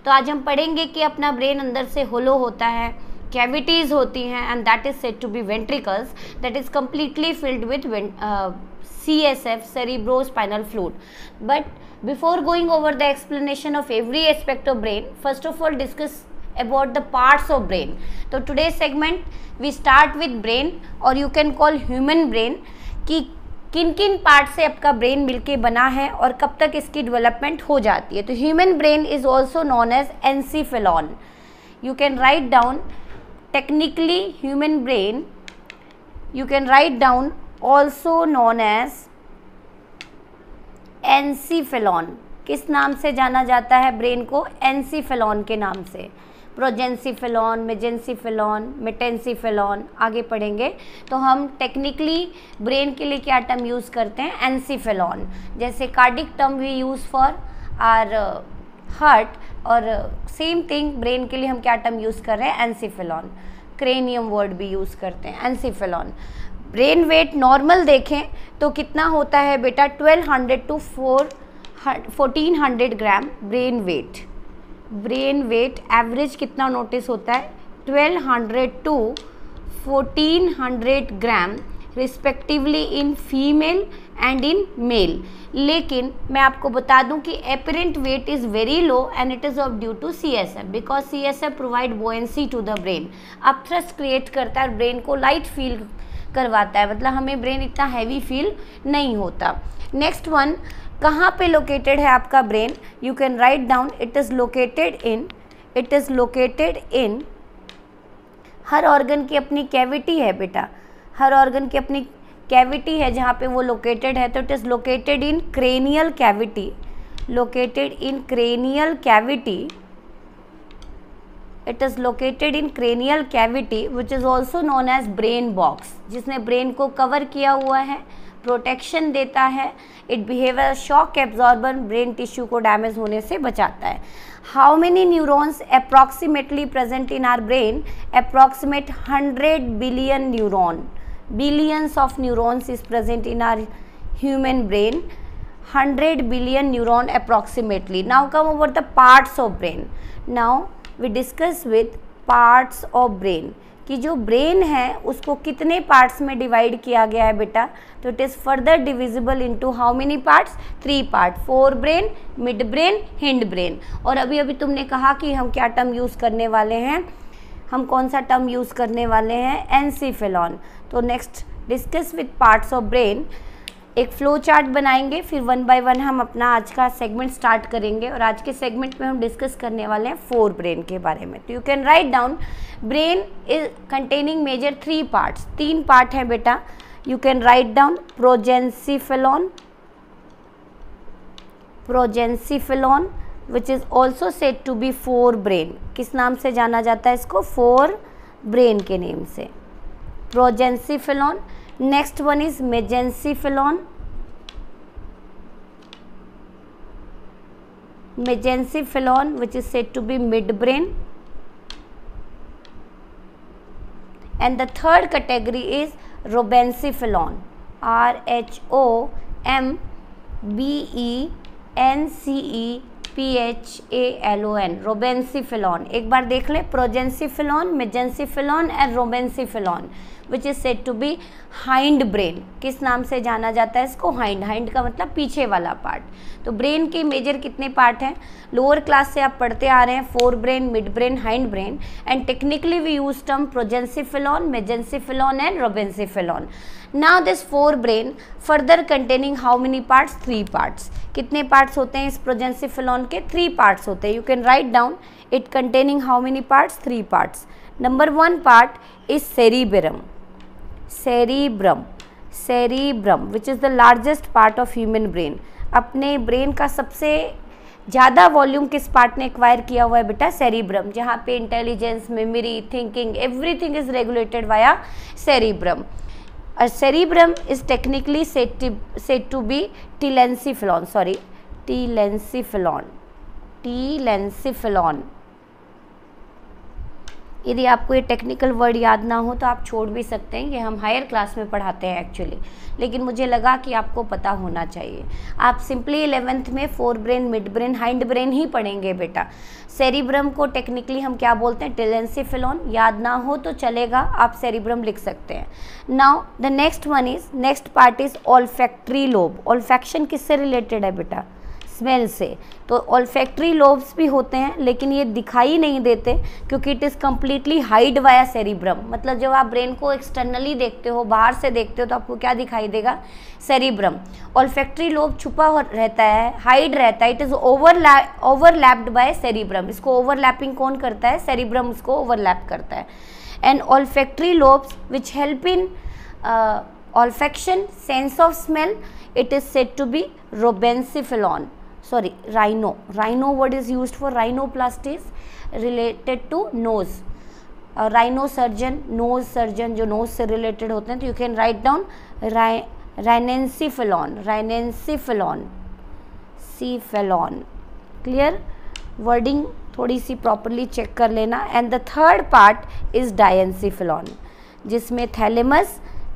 तो आज हम पढ़ेंगे कि अपना ब्रेन अंदर से होलो होता है, कैविटीज़ होती हैं, and that is said to be ventricles that is completely filled with CSF, cerebrospinal fluid. But before going over the explanation of every aspect of brain, first of all discuss about the parts of brain. So today's segment we start with brain, or you can call human brain, कि किन किन part से आपका brain मिलके बना है और कब तक इसकी डेवलपमेंट हो जाती है. तो human brain is also known as encephalon. You can write down technically human brain, you can write down also known as encephalon. किस नाम से जाना जाता है ब्रेन को? एनसीफेलॉन के नाम से. प्रोजेंसीफेलॉन, मेजेंसीफेलॉन, मेटेंसीफेलॉन, आगे पढ़ेंगे. तो हम टेक्निकली ब्रेन के लिए क्या टर्म यूज़ करते हैं? एनसीफेलॉन. जैसे cardiac term we use for our heart, और सेम थिंग ब्रेन के लिए हम क्या टर्म यूज़ कर रहे हैं? एनसीफेलॉन. क्रेनियम वर्ड भी यूज़ करते हैं, एनसीफेलॉन. ब्रेन वेट नॉर्मल देखें तो कितना होता है बेटा? 1200 to 1400 gram brain weight. Brain weight average कितना नोटिस होता है? 1200 to 1400 gram respectively in female and in male. लेकिन मैं आपको बता दूं कि apparent weight is very low and it is of due to CSF, because CSF provide buoyancy to the brain. अब थ्रस्ट क्रिएट करता है और ब्रेन को लाइट फील करवाता है, मतलब हमें ब्रेन इतना हैवी फील नहीं होता. नेक्स्ट वन, कहाँ पे लोकेटेड है आपका brain? You can write down it is located in her organ की अपनी कैविटी है बेटा. हर ऑर्गन की अपनी कैविटी है जहाँ पे वो लोकेटेड है. तो it is located in cranial cavity. Located in cranial cavity. It is located in cranial cavity which is also known as brain box, जिसने ब्रेन को कवर किया हुआ है, प्रोटेक्शन देता है. It behave as shock absorber, brain tissue को damage होने से बचाता है. How many neurons approximately present in our brain? Approximately 100 billion neuron. Billions of neurons is present in our human brain. 100 billion neuron approximately. Now come over the parts of brain. Now we discuss with parts of brain, कि जो brain है उसको कितने parts में divide किया गया है बेटा? तो it is further divisible into how many parts? 3 part. Fore brain, mid brain, hind brain. और अभी अभी तुमने कहा कि हम क्या टर्म यूज़ करने वाले हैं? हम कौन सा टर्म यूज़ करने वाले हैं? एनसीफेलॉन. तो next discuss with parts of brain. एक फ्लो चार्ट बनाएंगे, फिर वन बाय वन हम अपना आज का सेगमेंट स्टार्ट करेंगे. और आज के सेगमेंट में हम डिस्कस करने वाले हैं 4 ब्रेन के बारे में. तो you can write down brain is containing major 3 parts. 3 part हैं बेटा. You can write down prosencephalon, prosencephalon which is also said to be 4 brain. किस नाम से जाना जाता है इसको? 4 brain के नेम से. Prosencephalon. Next one is mesencephalon. Mesencephalon which is said to be mid brain. And the third category is robencephalon. RHOMBENCEPHALON. रोबेंसीफेलॉन. एक बार देख ले. प्रोजेंसीफेलॉन, mesencephalon and रोबेंसीफेलॉन which is said to B hind brain. किस नाम से जाना जाता है इसको? हाइंड. हाइंड का मतलब पीछे वाला पार्ट. तो ब्रेन के मेजर कितने पार्ट हैं? लोअर क्लास से आप पढ़ते आ रहे हैं 4 brain, mid brain, hind brain. And technically we use term prosencephalon, mesencephalon and rhombencephalon. Now this 4 brain further containing how many parts? 3 parts. कितने पार्ट्स होते हैं इस प्रोजेंसीफेलॉन के? 3 पार्ट्स होते हैं. You can write down it containing how many parts? 3 parts. Number 1 part is cerebrum. Cerebrum. Cerebrum which is the largest part of human brain. अपने brain का सबसे ज़्यादा वॉल्यूम किस पार्ट ने एक्वायर किया हुआ है बेटा? सेरिब्रम. जहाँ पे intelligence, memory, thinking, everything is regulated via cerebrum. cerebrum is technically said to be telencephalon. Sorry, telencephalon. Telencephalon. यदि आपको ये टेक्निकल वर्ड याद ना हो तो आप छोड़ भी सकते हैं, ये हम हायर क्लास में पढ़ाते हैं एक्चुअली, लेकिन मुझे लगा कि आपको पता होना चाहिए। आप सिंपली 11th में fore brain, mid brain, hind brain ही पढ़ेंगे बेटा। सेरिब्रम को टेक्निकली हम क्या बोलते हैं? टेलेंसिफेलॉन। याद ना हो तो चलेगा, आप सेरिब्रम लिख सकते हैं। Now the next part is olfactory lobe. Olfaction किससे रिलेटेड है बेटा? स्मेल से। तो ऑल्फैक्टरी लोब्स भी होते हैं, लेकिन ये दिखाई नहीं देते क्योंकि it is completely hide via cerebrum. मतलब जब आप ब्रेन को एक्सटर्नली देखते हो, बाहर से देखते हो, तो आपको क्या दिखाई देगा? सेरिब्रम। ऑल्फैक्टरी लोब छुपा रहता है, हाइड रहता है, it is overlapped by cerebrum. इसको ओवरलैपिंग कौन करता है? सेरिब्रम उसको ओवरलैप करता है। And olfactory lobes which help in olfaction, sense of smell, it is said to be rhino. Rhino word is used for rhinoplasty is related to nose. Rhino surgeon, nose surgeon जो nose से related होते हैं, तो you can write down rhinencephalon. Clear? Wording थोड़ी सी properly check कर लेना. And the third part is diencephalon, जिसमें thalamus,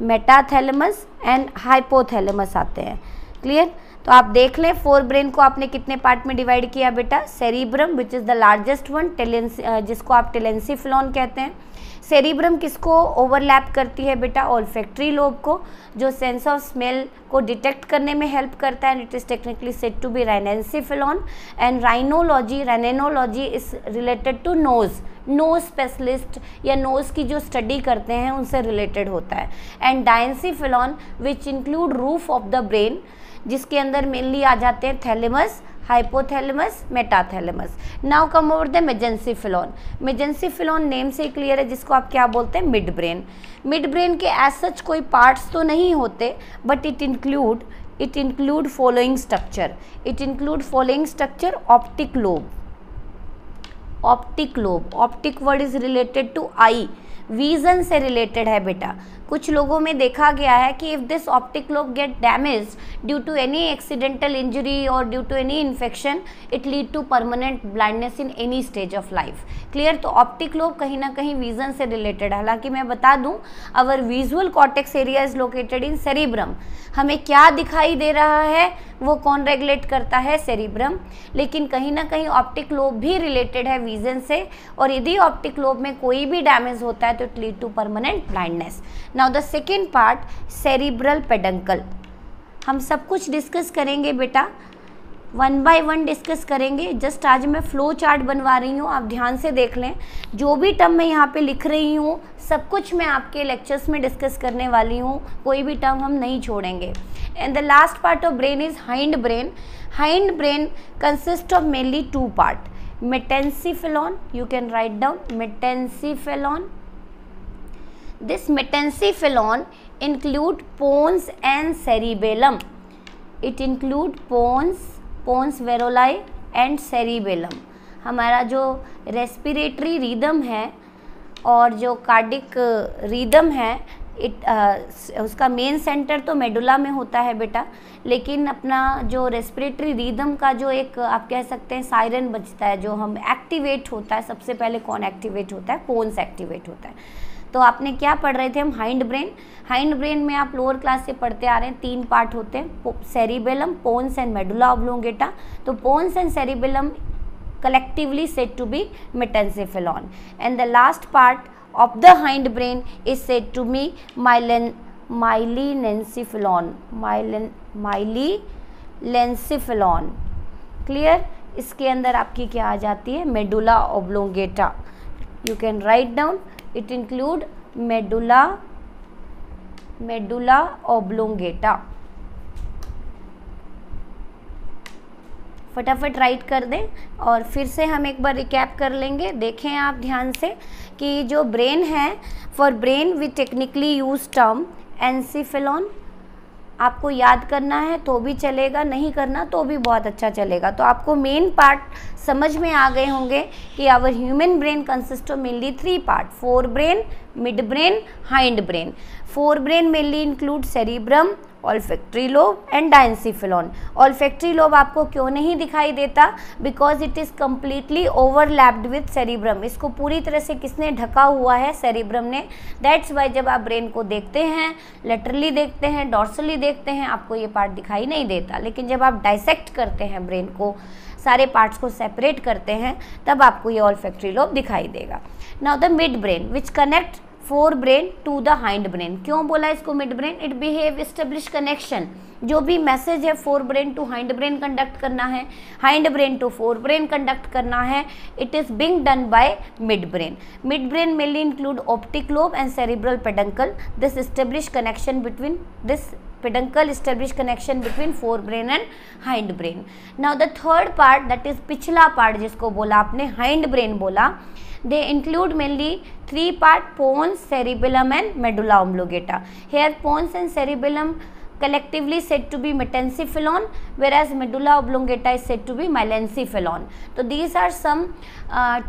metathalamus and hypothalamus आते हैं। क्लियर? तो आप देख लें, फोर ब्रेन को आपने कितने पार्ट में डिवाइड किया बेटा? Cerebrum which is the largest one, जिसको आप टेलेंसिफेलॉन कहते हैं। सेरिब्रम किसको ओवरलैप करती है बेटा? ऑल्फैक्टरी लोब को, जो सेंस ऑफ स्मेल को डिटेक्ट करने में हेल्प करता है। It is technically said to be rhinencephalon. And rhinology is related to nose specialist या नोज की जो स्टडी करते हैं उनसे रिलेटेड होता है। And diencephalon which include roof of the brain, जिसके अंदर मेनली आ जाते हैं thalamus, hypothalamus, metathalamus. Now come over the mesencephalon. Mesencephalon name से क्लियर है, जिसको आप क्या बोलते हैं? Mid brain. मिड ब्रेन के एज सच कोई पार्ट्स तो नहीं होते, but it include following structure. Optic lobe. Optic word is related to eye, vision से रिलेटेड है बेटा। कुछ लोगों में देखा गया है कि if this optic lobe get damage due to any accidental injury और due to any infection, it lead to permanent blindness in any stage of life. Clear? तो ऑप्टिक लोब कहीं ना कहीं विजन से रिलेटेड है। हालांकि मैं बता दूं, our visual cortex area is located in cerebrum. हमें क्या दिखाई दे रहा है वो कौन रेगुलेट करता है? सेरिब्रम। लेकिन कहीं ना कहीं ऑप्टिक लोब भी रिलेटेड है विजन से, और यदि ऑप्टिक लोब में कोई भी डैमेज होता है तो it lead to permanent blindness. Now the second part, cerebral peduncle. हम सब कुछ डिस्कस करेंगे बेटा, 1 by 1 डिस्कस करेंगे। जस्ट आज मैं फ्लो चार्ट बनवा रही हूँ, आप ध्यान से देख लें। जो भी टर्म मैं यहाँ पे लिख रही हूँ सब कुछ मैं आपके लेक्चर्स में डिस्कस करने वाली हूँ, कोई भी टर्म हम नहीं छोड़ेंगे। And the last part of brain is hind brain. Hind brain consist of mainly 2 part, metencephalon, you can write down metencephalon. This metencephalon include pons and cerebellum. It include pons varolai and cerebellum. हमारा जो respiratory rhythm है और जो cardiac rhythm है, उसका main centre तो medulla में होता है बेटा, लेकिन अपना जो रेस्पिरेटरी रिदम का जो एक आप कह सकते हैं सायरन बजता है, जो हम एक्टिवेट होता है, सबसे पहले कौन एक्टिवेट होता है? पोन्स एक्टिवेट होता है। तो आपने क्या पढ़ रहे थे हम? हाइंड ब्रेन में आप लोअर क्लास से पढ़ते आ रहे हैं, 3 पार्ट होते हैं, cerebellum, pons and medulla oblongata. तो pons and cerebellum collectively said to be metencephalon, and the last part of the hind brain is said to be myelencephalon. Clear? इसके अंदर आपकी क्या आ जाती है? Medulla oblongata. You can write down, it include medulla oblongata. फटाफट right कर दें और फिर से हम एक बार रिकैप कर लेंगे। देखें आप ध्यान से कि जो ब्रेन है, for brain we technically use term encephalon. आपको याद करना है तो भी चलेगा, नहीं करना तो भी बहुत अच्छा चलेगा। तो आपको मेन पार्ट समझ में आ गए होंगे कि our human brain consist of mainly 3 part, fore brain, mid brain, hind brain. Fore brain mainly include cerebrum, olfactory lobe and diencephalon. Olfactory lobe आपको क्यों नहीं दिखाई देता? Because it is completely overlapped with cerebrum. इसको पूरी तरह से किसने ढका हुआ है? सेरिब्रम ने. दैट्स वाई जब आप ब्रेन को देखते हैं, लेटरली देखते हैं, डॉर्सली देखते हैं, आपको ये पार्ट दिखाई नहीं देता. लेकिन जब आप डाइसेक्ट करते हैं ब्रेन को, सारे पार्ट्स को सेपरेट करते हैं, तब आपको ये ऑल्फैक्टरी लोब दिखाई देगा. Now the mid brain which connect fore brain to the hind brain. क्यों बोला इसको mid brain? It behave establish connection. जो भी मैसेज है fore brain to hind brain conduct करना है, hind brain to fore brain conduct करना है, it is being done by mid brain. Mid brain mainly include optic lobe and cerebral peduncle. This establish connection between this peduncle establish connection between forebrain and hind brain. Now the third part, that is पिछला part जिसको बोला आपने hind brain बोला, they include mainly three part: pons, cerebellum and medulla oblongata. Here pons and cerebellum collectively said to be metencephalon, whereas medulla oblongata is said to be melencephalon. So these are some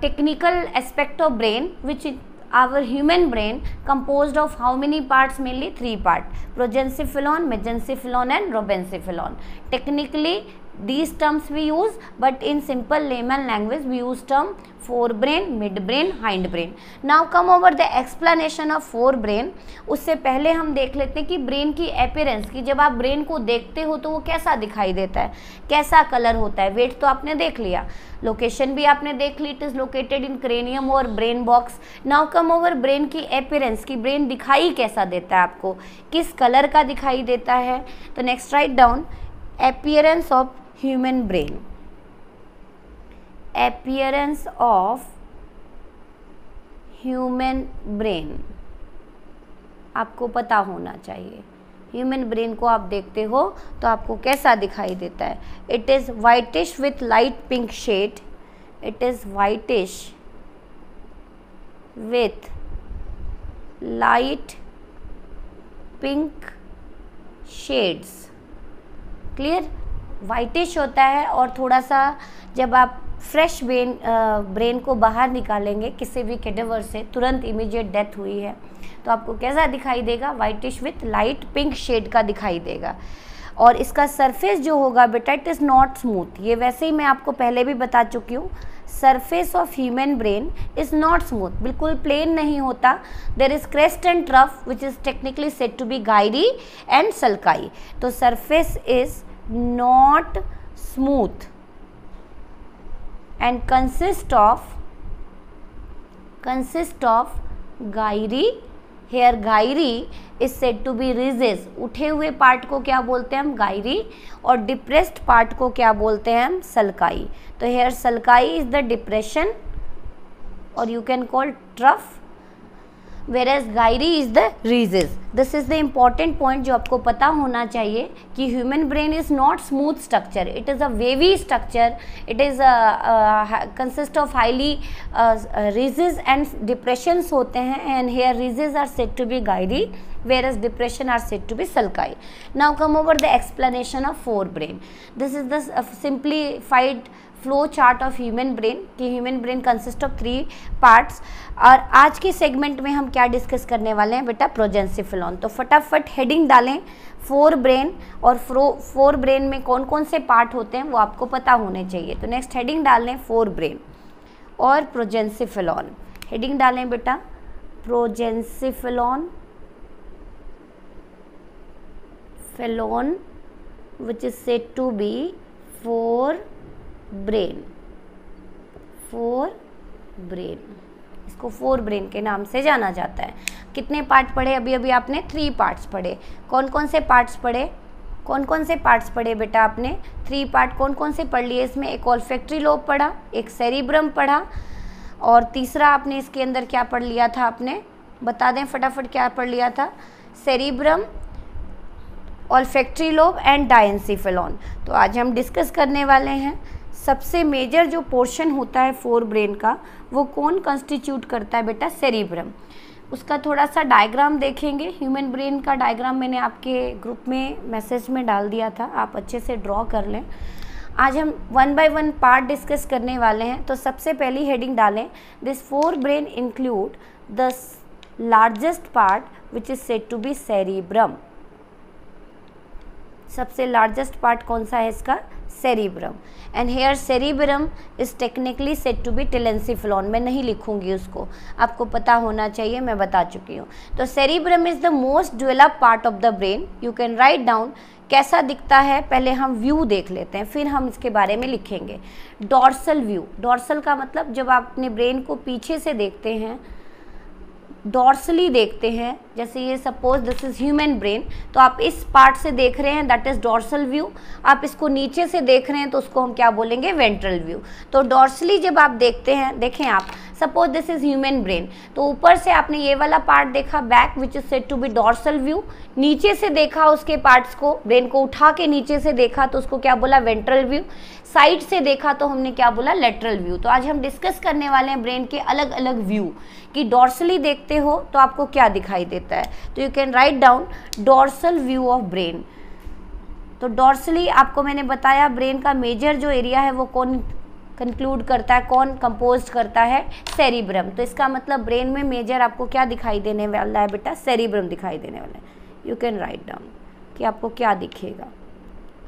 technical aspect of brain which our human brain composed of how many parts? Mainly three parts: progencephalon, mesencephalon and robencephalon. Technically these terms we use, but in simple layman language we use term forebrain, midbrain, hindbrain. Now come over the explanation of forebrain. उससे पहले हम देख लेते हैं कि brain की appearance की, जब आप ब्रेन को देखते हो तो वो कैसा दिखाई देता है, कैसा कलर होता है. वेट तो आपने देख लिया, लोकेशन भी आपने देख ली, it is located in cranium और brain box. Now come over brain की अपीयरेंस की, ब्रेन दिखाई कैसा देता है आपको, किस कलर का दिखाई देता है. तो next write down appearance of human brain. Appearance of human brain आपको पता होना चाहिए. ह्यूमन ब्रेन को आप देखते हो तो आपको कैसा दिखाई देता है? It is whitish with light pink shade. It is whitish with light pink shades. Clear? Whitish होता है और थोड़ा सा जब आप फ्रेश ब्रेन को बाहर निकालेंगे किसी भी कैडेवर से, तुरंत इमीडिएट डेथ हुई है, तो आपको कैसा दिखाई देगा? Whitish with light pink shade का दिखाई देगा. और इसका सरफेस जो होगा बेटा, इट इज़ नॉट स्मूथ. ये वैसे ही मैं आपको पहले भी बता चुकी हूँ, surface of human brain is not smooth, बिल्कुल प्लेन नहीं होता. There is crest and trough which is technically said to be gyri and sulci. तो surface is not smooth and consist of gyri. Here gyri is said to be ridges. उठे हुए part को क्या बोलते हैं हम? gyri. और depressed part को क्या बोलते हैं हम? sulci. तो here sulci is the depression or you can call trough, whereas gyri is the ridges. This is the important point जो आपको पता होना चाहिए कि human brain is not smooth structure. It is a wavy structure. It is consist of highly ridges and depressions होते हैं, and here ridges are said to be gyri, whereas depression are said to be sulci. Now come over the explanation of forebrain. This is the simplified flow chart of human brain कि human brain consist of three parts. और आज के segment में हम क्या discuss करने वाले हैं बेटा? प्रोजेंसिफेलॉन. तो फटाफट हेडिंग डालें फोर ब्रेन, और फोर ब्रेन में कौन कौन से पार्ट होते हैं वो आपको पता होने चाहिए. तो नेक्स्ट हेडिंग डाल लें फोर ब्रेन और प्रोजेंसिफेलॉन. हेडिंग डालें बेटा प्रोजेंसिफेलॉन, फेलॉन which is said to be fore brain. Fore brain, इसको फोर ब्रेन के नाम से जाना जाता है. कितने पार्ट पढ़े अभी अभी आपने? थ्री पार्ट्स पढ़े. कौन कौन से पार्ट्स पढ़े? कौन कौन से पार्ट्स पढ़े बेटा आपने? Three part. कौन कौन से पढ़ लिए इसमें? एक ऑल्फैक्टरी लोब पढ़ा, एक सेरिब्रम पढ़ा, और तीसरा आपने इसके अंदर क्या पढ़ लिया था? आपने बता दें फटाफट क्या पढ़ लिया था? Cerebrum, olfactory lobe and diencephalon. तो आज हम डिस्कस करने वाले हैं सबसे मेजर जो पोर्शन होता है फोर ब्रेन का, वो कौन कंस्टिट्यूट करता है बेटा? सेरिब्रम. उसका थोड़ा सा डायग्राम देखेंगे. ह्यूमन ब्रेन का डायग्राम मैंने आपके ग्रुप में मैसेज में डाल दिया था, आप अच्छे से ड्रॉ कर लें. आज हम one by one part discuss करने वाले हैं. तो सबसे पहली हेडिंग डालें, this fore brain include the largest part which is said to be cerebrum. सबसे लार्जेस्ट पार्ट कौन सा है इसका? Cerebrum. And here cerebrum is technically said to be telencephalon. मैं नहीं लिखूंगी उसको, आपको पता होना चाहिए, मैं बता चुकी हूँ। तो cerebrum is the most developed part of the brain. You can write down कैसा दिखता है। पहले हम व्यू देख लेते हैं, फिर हम इसके बारे में लिखेंगे। डॉर्सल व्यू, डॉर्सल का मतलब जब आप अपने ब्रेन को पीछे से देखते हैं, डॉर्सली देखते हैं, जैसे ये suppose this is human brain, तो आप इस पार्ट से देख रहे हैं, दैट इज डॉर्सल व्यू। आप इसको नीचे से देख रहे हैं तो उसको हम क्या बोलेंगे? Ventral view. तो डॉर्सली जब आप देखते हैं, देखें आप, suppose this is human brain, तो ऊपर से आपने ये वाला पार्ट देखा back which is said to be dorsal view. नीचे से देखा उसके पार्ट्स को, ब्रेन को उठा के नीचे से देखा तो उसको क्या बोला? Ventral view. साइड से देखा तो हमने क्या बोला? Lateral view. तो आज हम डिस्कस करने वाले हैं ब्रेन के अलग अलग व्यू कि डॉर्सली देखते हो तो आपको क्या दिखाई देता है। तो you can write down dorsal view of brain. तो डॉर्सली आपको मैंने बताया ब्रेन का मेजर जो एरिया है वो कौन कंक्लूड करता है, कौन कंपोज करता है? सेरिब्रम। तो इसका मतलब ब्रेन में मेजर आपको क्या दिखाई देने वाला है बेटा? सेरिब्रम दिखाई देने वाला है। यू कैन राइट डाउन कि आपको क्या दिखेगा।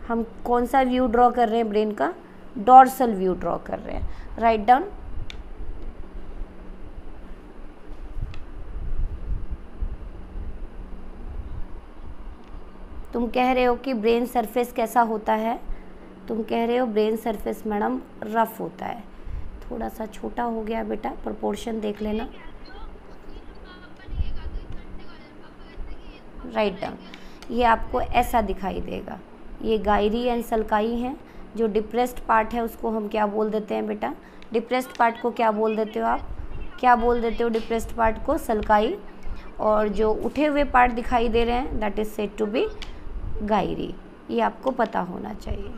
हम कौन सा व्यू ड्रॉ कर रहे हैं ब्रेन का? डॉर्सल व्यू ड्रॉ कर रहे हैं। Write down. तुम कह रहे हो कि ब्रेन सरफेस कैसा होता है? तुम कह रहे हो ब्रेन सरफेस मैडम रफ होता है। थोड़ा सा छोटा हो गया बेटा, प्रोपोर्शन देख लेना। Right down. ये आपको ऐसा दिखाई देगा। ये गायरी एंड सल्काई हैं। जो डिप्रेस्ड पार्ट है उसको हम क्या बोल देते हैं बेटा? डिप्रेस्ड पार्ट को क्या बोल देते हो आप? क्या बोल देते हो डिप्रेस्ड पार्ट को? सल्काई। और जो उठे हुए पार्ट दिखाई दे रहे हैं that is said to be gyri. ये आपको पता होना चाहिए,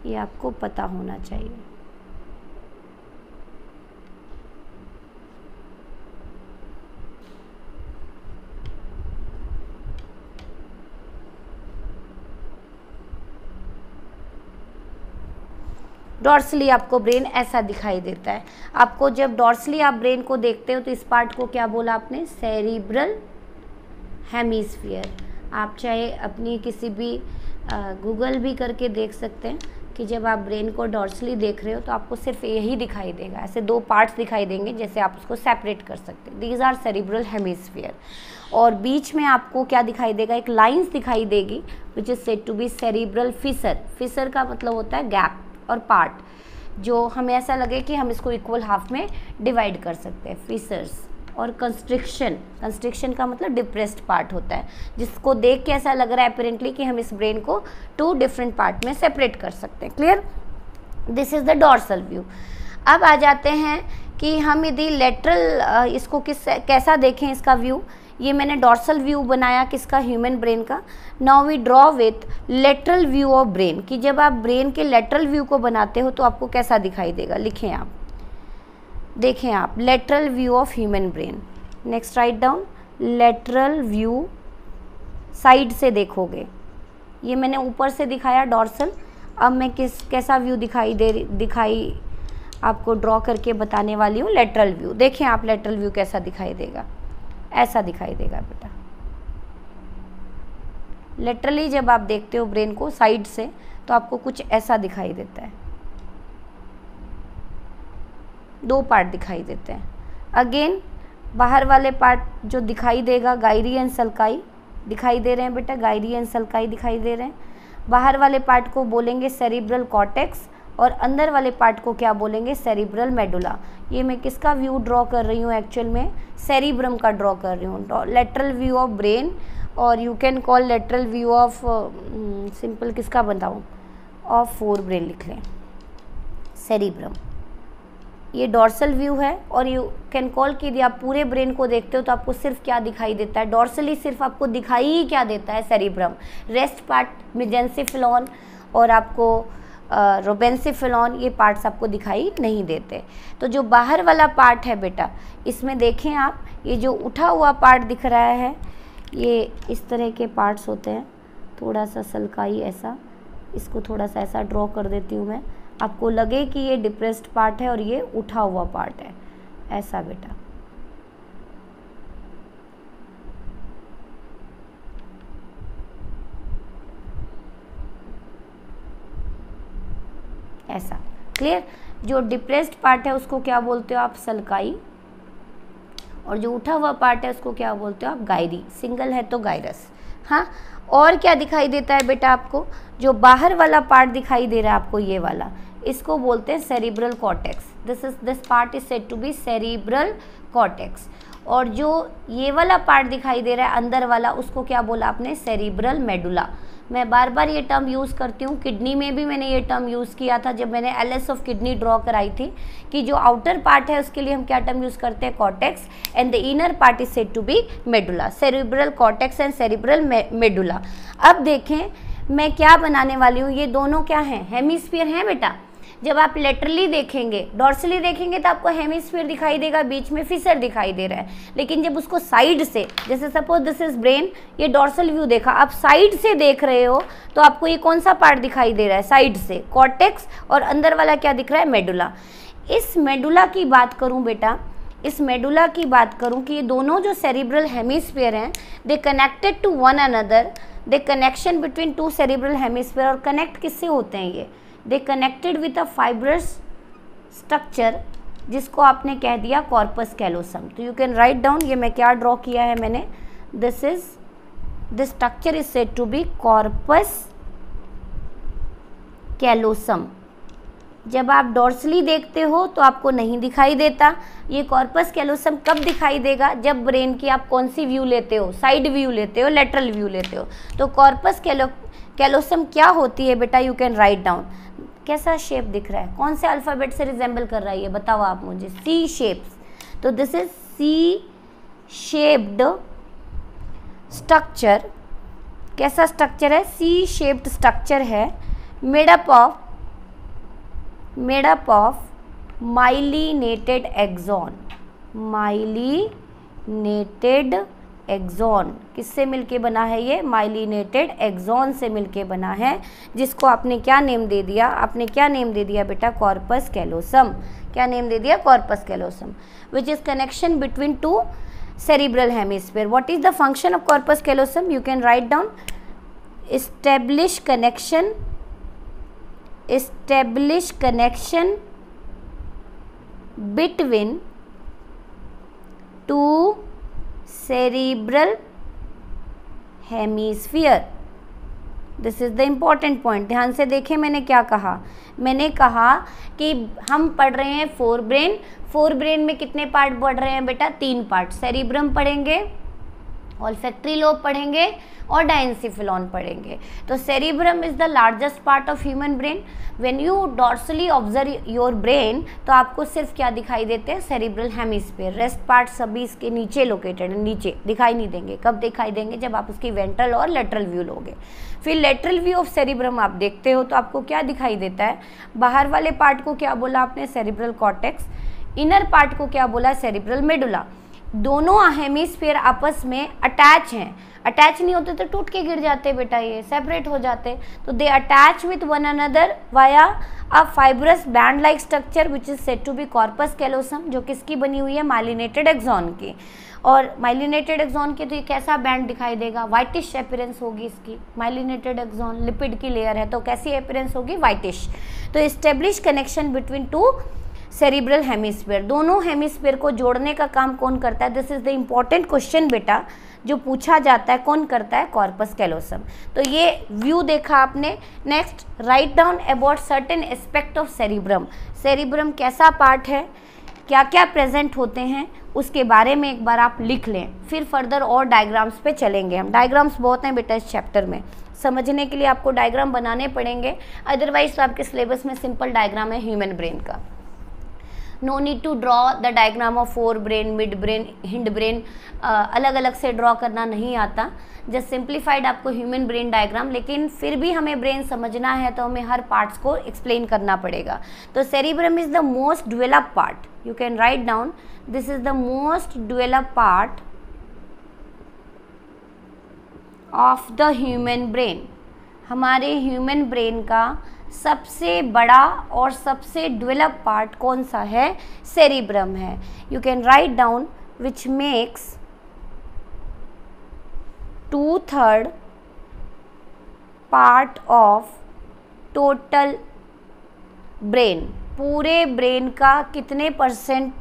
ये आपको पता होना चाहिए। डॉर्सली आपको ब्रेन ऐसा दिखाई देता है। आपको जब डॉर्सली आप ब्रेन को देखते हो तो इस पार्ट को क्या बोला आपने? Cerebral hemisphere. आप चाहे अपनी किसी भी गूगल भी करके देख सकते हैं कि जब आप ब्रेन को डॉर्सली देख रहे हो तो आपको सिर्फ यही दिखाई देगा। ऐसे दो पार्ट्स दिखाई देंगे जैसे आप उसको सेपरेट कर सकते हैं। These are cerebral hemisphere. और बीच में आपको क्या दिखाई देगा? एक लाइंस दिखाई देगी which is said to be cerebral fissure. Fissure का मतलब होता है गैप और पार्ट, जो हमें ऐसा लगे कि हम इसको इक्वल हाफ में डिवाइड कर सकते हैं। फिशर्स। और कंस्ट्रिक्शन, कंस्ट्रिक्शन का मतलब डिप्रेस्ड पार्ट होता है, जिसको देख के ऐसा लग रहा है अपेरेंटली कि हम इस ब्रेन को 2 डिफरेंट पार्ट में सेपरेट कर सकते हैं। Clear? This is the dorsal view. अब आ जाते हैं कि हम यदि लेटरल इसको कैसा देखें इसका व्यू। ये मैंने डॉर्सल व्यू बनाया किसका? ह्यूमन ब्रेन का। Now we draw with lateral view of brain, कि जब आप ब्रेन के लेटरल व्यू को बनाते हो तो आपको कैसा दिखाई देगा? लिखें आप, देखें आप, lateral view of human brain. Next write down lateral view. Side से देखोगे, ये मैंने ऊपर से दिखाया डॉर्सल। अब मैं कैसा व्यू दिखाई आपको ड्रॉ करके बताने वाली हूँ, लेटरल व्यू। देखें आप लेटरल व्यू कैसा दिखाई देगा? ऐसा दिखाई देगा बेटा। लेटरली जब आप देखते हो ब्रेन को साइड से तो आपको कुछ ऐसा दिखाई देता है। 2 पार्ट दिखाई देते हैं। अगेन बाहर वाले पार्ट जो दिखाई देगा, गायरी एंड सल्काई दिखाई दे रहे हैं बेटा, गायरी एंड सल्काई दिखाई दे रहे हैं। बाहर वाले पार्ट को बोलेंगे सेरिब्रल कॉर्टेक्स और अंदर वाले पार्ट को क्या बोलेंगे? Cerebral medulla. ये मैं किसका व्यू ड्रॉ कर रही हूँ? एक्चुअल में सेरिब्रम का ड्रॉ कर रही हूँ। लेटरल व्यू ऑफ ब्रेन, और you can call lateral view of simple किसका बताऊँ? ऑफ 4 ब्रेन लिख लें, सेरिब्रम। ये डॉर्सल व्यू है। और यू कैन कॉल कि यदि आप पूरे ब्रेन को देखते हो तो आपको सिर्फ क्या दिखाई देता है? डॉर्सली सिर्फ आपको दिखाई ही क्या देता है? सेरिब्रम। रेस्ट पार्ट मेजेंसेफेलॉन और आपको रोबेंसेफेलॉन, ये पार्ट्स आपको दिखाई नहीं देते। तो जो बाहर वाला पार्ट है बेटा, इसमें देखें आप, ये जो उठा हुआ पार्ट दिख रहा है, ये इस तरह के पार्ट्स होते हैं। थोड़ा सा सल्काई ऐसा, इसको थोड़ा सा ऐसा ड्रॉ कर देती हूँ मैं, आपको लगे कि ये डिप्रेस्ड पार्ट है और ये उठा हुआ पार्ट है, ऐसा बेटा। ऐसा। क्लियर? जो डिप्रेस्ड पार्ट है उसको क्या बोलते हो आप? सल्काई। और जो उठा हुआ पार्ट है उसको क्या बोलते हो आप? गायरी। सिंगल है तो गायरस। हाँ, और क्या दिखाई देता है बेटा आपको? जो बाहर वाला पार्ट दिखाई दे रहा है आपको, ये वाला, इसको बोलते हैं cerebral cortex. This part is said to be cerebral cortex. और जो ये वाला पार्ट दिखाई दे रहा है अंदर वाला, उसको क्या बोला आपने? Cerebral medulla. मैं बार बार ये टर्म यूज़ करती हूँ, किडनी में भी मैंने ये टर्म यूज़ किया था जब मैंने एलएस ऑफ किडनी ड्रॉ कराई थी, कि जो आउटर पार्ट है उसके लिए हम क्या टर्म यूज़ करते हैं? Cortex. And the inner part is said to be medulla. Cerebral cortex and cerebral medulla. अब देखें मैं क्या बनाने वाली हूँ, ये दोनों क्या हैं? हेमिस्फीयर हैं बेटा। जब आप लेटरली देखेंगे, डॉर्सली देखेंगे तो आपको हेमिस्फीयर दिखाई देगा, बीच में फिशर दिखाई दे रहा है। लेकिन जब उसको साइड से, जैसे सपोज दिस इज ब्रेन, ये डॉर्सल व्यू देखा, आप साइड से देख रहे हो तो आपको ये कौन सा पार्ट दिखाई दे रहा है? साइड से कॉर्टेक्स, और अंदर वाला क्या दिख रहा है? मेडुला। इस मेडुला की बात करूं बेटा, इस मेडुला की बात करूं कि ये दोनों जो सेरिब्रल हेमिस्फीयर हैं, they connected to one another, they connection between two cerebral hemisphere. और कनेक्ट किससे होते हैं ये? They connected with a fibrous structure, जिसको आपने कह दिया कॉर्पस कैलोसम। तो यू कैन राइट डाउन, ये मैं क्या ड्रॉ किया है मैंने, this structure is said to be corpus callosum. जब आप डॉर्सली देखते हो तो आपको नहीं दिखाई देता। ये कॉर्पस कैलोसम कब दिखाई देगा? जब ब्रेन की आप कौन सी व्यू लेते हो? साइड व्यू लेते हो, लेटरल व्यू लेते हो। तो कॉर्पस कैलोसम क्या होती है बेटा? You can write down. कैसा शेप दिख रहा है? कौन से अल्फ़ाबेट से रिजेंबल कर रहा है ये बताओ आप मुझे? C shapes. तो this is C shaped structure. कैसा स्ट्रक्चर है? सी शेप्ड स्ट्रक्चर है, made up of myelinated axon. Myelinated axon किससे मिलके बना है? ये माइलिनेटेड एक्सॉन से मिलके बना है, जिसको आपने क्या नेम दे दिया? आपने क्या नेम दे दिया बेटा? Corpus callosum. क्या नेम दे दिया? Corpus callosum, which is connection between two cerebral hemisphere. What is the function of corpus callosum? You can write down, establish connection between two cerebral hemisphere। This is the important point. ध्यान से देखें मैंने क्या कहा। मैंने कहा कि हम पढ़ रहे हैं फोर ब्रेन में कितने पार्ट पढ़ रहे हैं बेटा? 3 पार्ट। सेरिब्रम पढ़ेंगे, ऑल्फैक्टरी लोब पढ़ेंगे और डायंसिफिलॉन पढ़ेंगे। तो cerebrum is the largest part of human brain. When you dorsally observe your brain तो आपको सिर्फ क्या दिखाई देते हैं? Cerebral hemisphere. रेस्ट पार्ट सभी इसके नीचे लोकेटेड है, नीचे दिखाई नहीं देंगे। कब दिखाई देंगे? जब आप उसकी वेंट्रल और लेटरल व्यू लोगे। फिर लेटरल व्यू ऑफ सेरिब्रम आप देखते हो तो आपको क्या दिखाई देता है? बाहर वाले पार्ट को क्या बोला आपने? Cerebral cortex. इनर पार्ट को क्या बोला? Cerebral medulla. दोनों हेमिस्फीयर आपस में अटैच हैं। अटैच नहीं होते तो टूट के गिर जाते बेटा, ये सेपरेट हो जाते। तो they attach with one another via a fibrous band like structure which is said to be corpus callosum, जो किसकी बनी हुई है? माइलिनेटेड एक्सॉन की। और माइलिनेटेड एक्सॉन के तो ये कैसा बैंड दिखाई देगा? वाइटिश अपीयरेंस होगी इसकी। माइलिनेटेड एक्सॉन लिपिड की लेयर है तो कैसी अपीयरेंस होगी? वाइटिश। तो establish connection between two cerebral hemisphere. दोनों हेमिस्फीयर को जोड़ने का काम कौन करता है? This is the important question बेटा, जो पूछा जाता है। कौन करता है? Corpus callosum. तो ये व्यू देखा आपने। Next, write down about certain aspect of cerebrum. Cerebrum कैसा पार्ट है, क्या क्या प्रेजेंट होते हैं, उसके बारे में एक बार आप लिख लें। फिर फर्दर और डायग्राम्स पे चलेंगे हम। डायग्राम्स बहुत हैं बेटा इस चैप्टर में, समझने के लिए आपको डायग्राम बनाने पड़ेंगे। अदरवाइज तो आपके सिलेबस में सिंपल डायग्राम है ह्यूमन ब्रेन का। No need to draw the diagram of four brain, mid brain, hind brain. अलग अलग से ड्रॉ करना नहीं आता। जस्ट सिंप्लीफाइड आपको ह्यूमन ब्रेन डायग्राम। लेकिन फिर भी हमें ब्रेन समझना है तो हमें हर पार्ट्स को एक्सप्लेन करना पड़ेगा। तो cerebrum is the most developed part. You can write down, this is the most developed part of the human brain. हमारे ह्यूमन ब्रेन का सबसे बड़ा और सबसे डेवलप पार्ट कौन सा है? सेरिब्रम है। You can write down which makes 2/3 part of total brain, पूरे ब्रेन का कितने परसेंट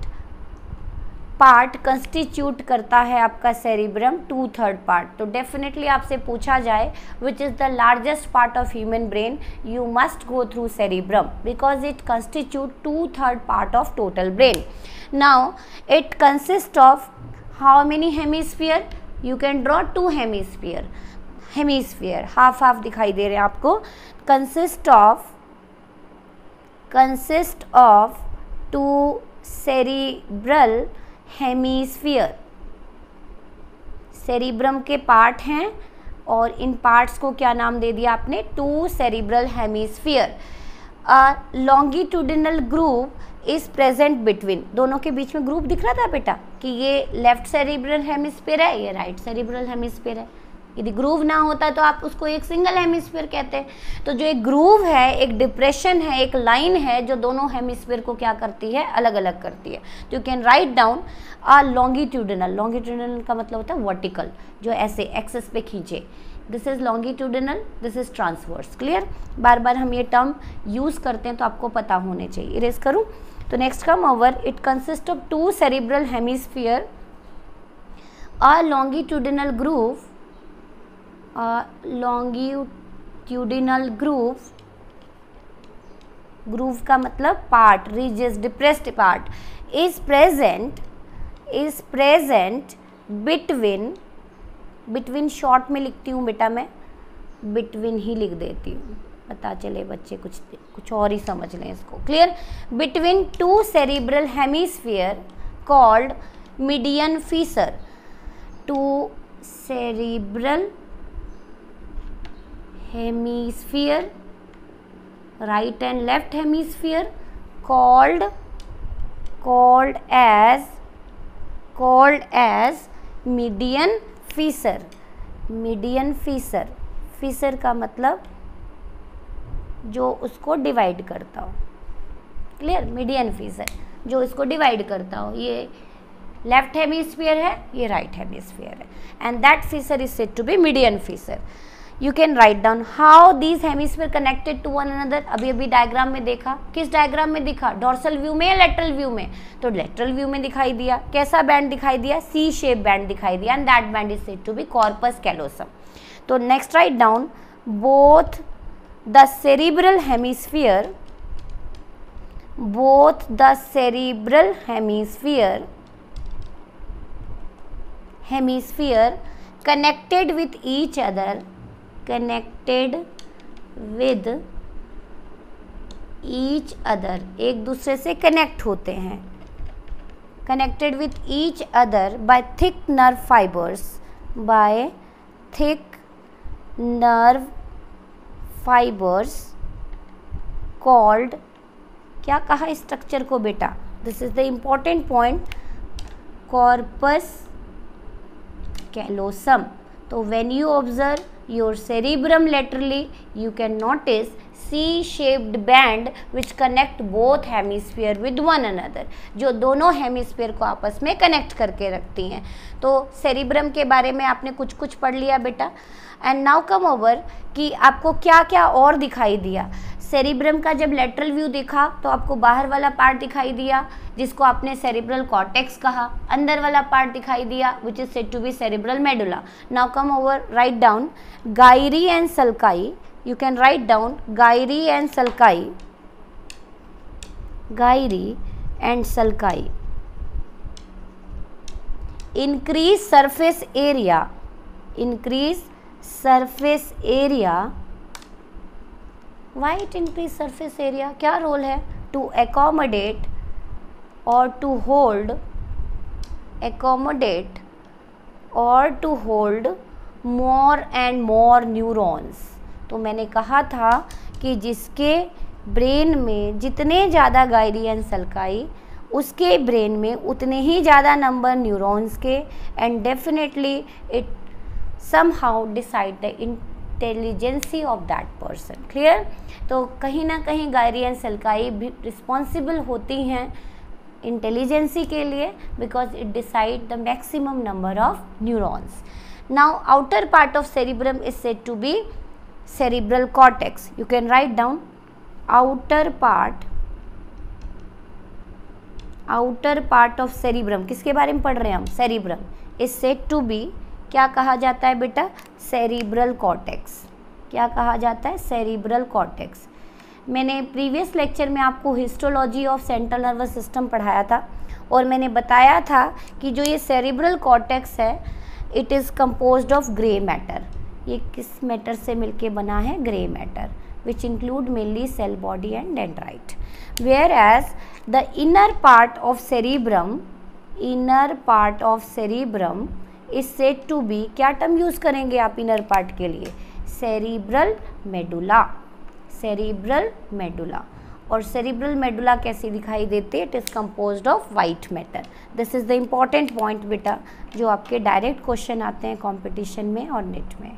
पार्ट कंस्टिट्यूट करता है आपका सेरिब्रम? 2/3 पार्ट। तो डेफिनेटली आपसे पूछा जाए विच is the largest part of human brain, you must go through cerebrum because it constitute 2/3 part of total brain. Now it consist of how many hemisphere? You can draw 2 hemisphere. Hemisphere half half दिखाई दे रहे हैं आपको. Consist of 2 cerebral hemisphere. Cerebrum के part हैं और इन parts को क्या नाम दे दिया आपने? 2 cerebral hemisphere. Longitudinal groove is present between. दोनों के बीच में ग्रूव दिख रहा था बेटा कि ये लेफ्ट सेरिब्रल हेमिस्फीयर है, ये राइट सेरिब्रल हेमिस्फीयर है. यदि ग्रूव ना होता तो आप उसको एक सिंगल हेमिस्फीयर कहते हैं. तो जो एक ग्रूव है, एक डिप्रेशन है, एक लाइन है जो दोनों हेमिस्फीयर को क्या करती है? अलग अलग करती है. तो you can write down a longitudinal. Longitudinal का मतलब होता है वर्टिकल, जो ऐसे एक्सेस पे खींचे. This is longitudinal, this is transverse. Clear? बार बार हम ये टर्म यूज करते हैं तो आपको पता होने चाहिए. इरेज करूँ तो next come over. It consist of 2 cerebral hemisphere, a longitudinal groove. Longitudinal groove का मतलब part, ridges, depressed part, is present between short में लिखती हूँ बेटा, मैं बिटवीन ही लिख देती हूँ, पता चले बच्चे कुछ और ही समझ लें इसको. Clear? Between 2 cerebral hemisphere called median Fisher. 2 cerebral hemisphere, right and left hemisphere, called as median fissure. median fissure का मतलब जो उसको डिवाइड करता हो. क्लियर? मीडियन फीसर जो इसको डिवाइड करता हो. ये लेफ्ट हेमिस्फीयर है, ये राइट हेमिस्फीयर है, and that fissure is said to be median fissure. You can write down how these hemisphere connected to one another. अभी डायग्राम में देखा. किस डायग्राम में दिखा? डॉर्सल व्यू में या लेटरल व्यू में? तो लेटरल व्यू में दिखाई दिया. कैसा बैंड दिखाई दिया? C शेप बैंड दिखाई दिया, and that band is said to be corpus callosum. तो next right down both the cerebral hemisphere connected with each other, एक दूसरे से कनेक्ट होते हैं. Connected with each other by thick nerve fibres called, क्या कहा स्ट्रक्चर को बेटा? This is the important point, corpus callosum. तो when you observe your cerebrum laterally, you can notice C-shaped band which connect both hemisphere with one another, जो दोनों hemisphere को आपस में कनेक्ट करके रखती हैं. तो सेरिब्रम के बारे में आपने कुछ पढ़ लिया बेटा. एंड नाउ कम ओवर कि आपको क्या क्या और दिखाई दिया. सेरिब्रम का जब लेटरल व्यू देखा तो आपको बाहर वाला पार्ट दिखाई दिया जिसको आपने सेरिब्रल कॉर्टेक्स कहा. अंदर वाला पार्ट दिखाई दिया which is said to be cerebral medulla. Now come over, write down gyri and sulci. You can write down gyri and sulci. increase surface area. Why it increase surface area? क्या role है? To accommodate or to hold more and more neurons. तो मैंने कहा था कि जिसके brain में जितने ज़्यादा गायरी एंड सल्काई, उसके ब्रेन में उतने ही ज़्यादा नंबर न्यूरॉन्स के, and definitely it somehow decide the intelligency of that person. Clear? तो कहीं ना कहीं गायरी एंड सल्काई भी रिस्पॉन्सिबल होती हैं इंटेलिजेंसी के लिए, because it decide the maximum number of neurons. Now outer part of cerebrum is said to be cerebral cortex. You can write down outer part outer part of cerebrum, किसके बारे में पढ़ रहे हैं हम, cerebrum, is said to be, क्या कहा जाता है बेटा, सेरिब्रल कॉर्टेक्स। क्या कहा जाता है, सेरिब्रल कॉर्टेक्स। मैंने प्रीवियस लेक्चर में आपको histology of central nervous system पढ़ाया था और मैंने बताया था कि जो ये सेरिब्रल कॉर्टेक्स है it is composed of grey matter. ये किस मैटर से मिलके बना है, grey matter, which include mainly cell body and dendrite. Whereas the inner part of cerebrum, inner part of cerebrum is said to be, क्या term use करेंगे आप inner part के लिए, सेरिब्रल मेडुला, सेरिब्रल मेडुला। और cerebral medulla कैसी दिखाई देती है, it is composed of white matter. This is the important point बेटा, जो आपके डायरेक्ट क्वेश्चन आते हैं कंपटीशन में और नेट में।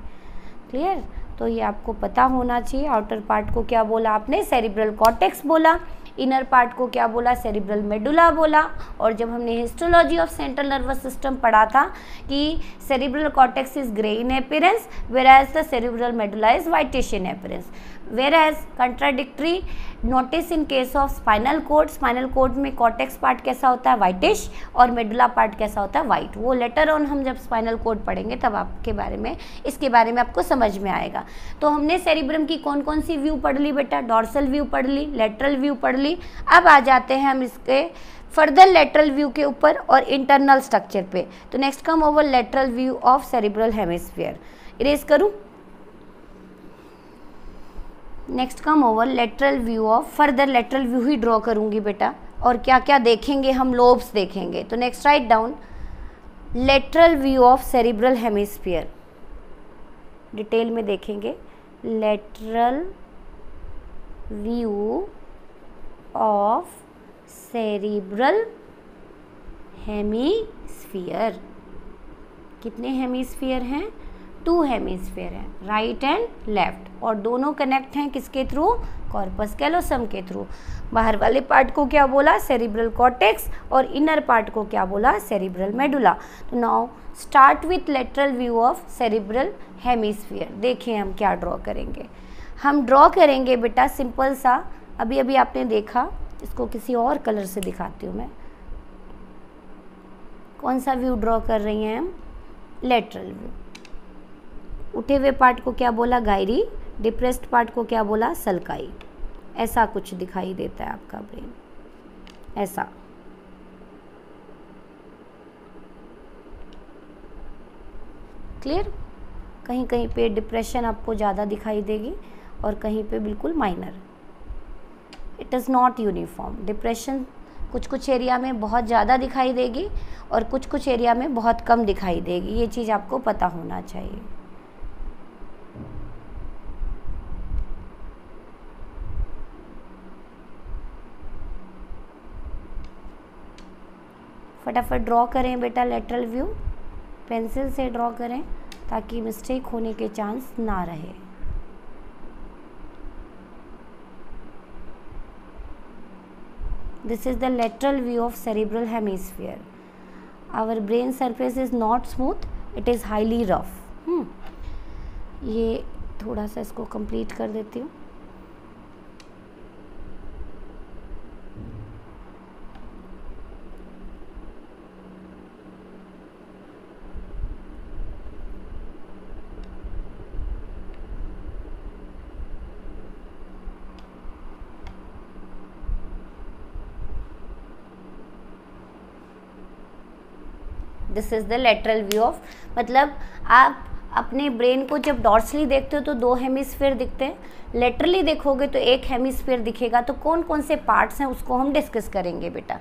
क्लियर, तो ये आपको पता होना चाहिए। आउटर पार्ट को क्या बोला आपने, सेरिब्रल कॉर्टेक्स बोला, इनर पार्ट को क्या बोला, सेरिब्रल मेडुला बोला। और जब हमने histology of central nervous system पढ़ा था कि cerebral cortex is grey in appearance whereas the cerebral medulla is whitish in appearance, whereas contradictory notice in case of spinal cord, spinal cord में cortex part कैसा होता है, whitish, और medulla part कैसा होता है, white। वो लेटर ऑन हम जब स्पाइनल कोड पढ़ेंगे तब आपके बारे में, इसके बारे में आपको समझ में आएगा। तो हमने सेरिब्रम की कौन कौन सी व्यू पढ़ ली बेटा, डॉर्सल व्यू पढ़ ली, लेटरल व्यू पढ़ ली। अब आ जाते हैं हम इसके फर्दर लेटरल व्यू के ऊपर और इंटरनल स्ट्रक्चर पे। तो next come over lateral view of cerebral hemisphere. Erase करूं, next come over lateral view of, further lateral view ही ड्रॉ करूंगी बेटा। और क्या क्या देखेंगे हम, लोब्स देखेंगे। तो next write down lateral view of cerebral hemisphere, detail में देखेंगे। Lateral view of cerebral hemisphere, कितने हेमिस्फीयर हैं, 2 हेमिस्फीयर हैं, राइट एंड लेफ्ट, और दोनों कनेक्ट हैं किसके थ्रू, कॉर्पस कैलोसम के थ्रू। बाहर वाले पार्ट को क्या बोला, सेरिब्रल कॉर्टेक्स, और इनर पार्ट को क्या बोला, सेरिब्रल मेडुला। तो now start with lateral view of cerebral hemisphere. देखिए हम क्या ड्रॉ करेंगे, हम ड्रॉ करेंगे बेटा सिंपल सा, अभी अभी आपने देखा, इसको किसी और कलर से दिखाती हूँ मैं। कौन सा व्यू ड्रॉ कर रही हैं हम, लेटरल व्यू। उठे हुए पार्ट को क्या बोला, गायरी, डिप्रेस्ड पार्ट को क्या बोला, सल्काई। ऐसा कुछ दिखाई देता है आपका ब्रेन, ऐसा। क्लियर, कहीं कहीं पे डिप्रेशन आपको ज़्यादा दिखाई देगी और कहीं पे बिल्कुल minor. It is not uniform, depression कुछ कुछ एरिया में बहुत ज़्यादा दिखाई देगी और कुछ कुछ एरिया में बहुत कम दिखाई देगी, ये चीज़ आपको पता होना चाहिए। फटाफट ड्रॉ करें बेटा लेटरल व्यू, पेंसिल से ड्रॉ करें ताकि मिस्टेक होने के चांस ना रहे। This is the lateral view of cerebral hemisphere. Our brain surface is not smooth, it is highly rough. ये थोड़ा सा इसको कंप्लीट कर देती हूँ। This is the lateral view of, मतलब आप अपने ब्रेन को जब डॉर्सली देखते हो तो 2 हेमिस्फीयर दिखते हैं, लेटरली देखोगे तो 1 हेमिस्फीयर दिखेगा। तो कौन कौन से पार्ट्स हैं उसको हम डिस्कस करेंगे बेटा।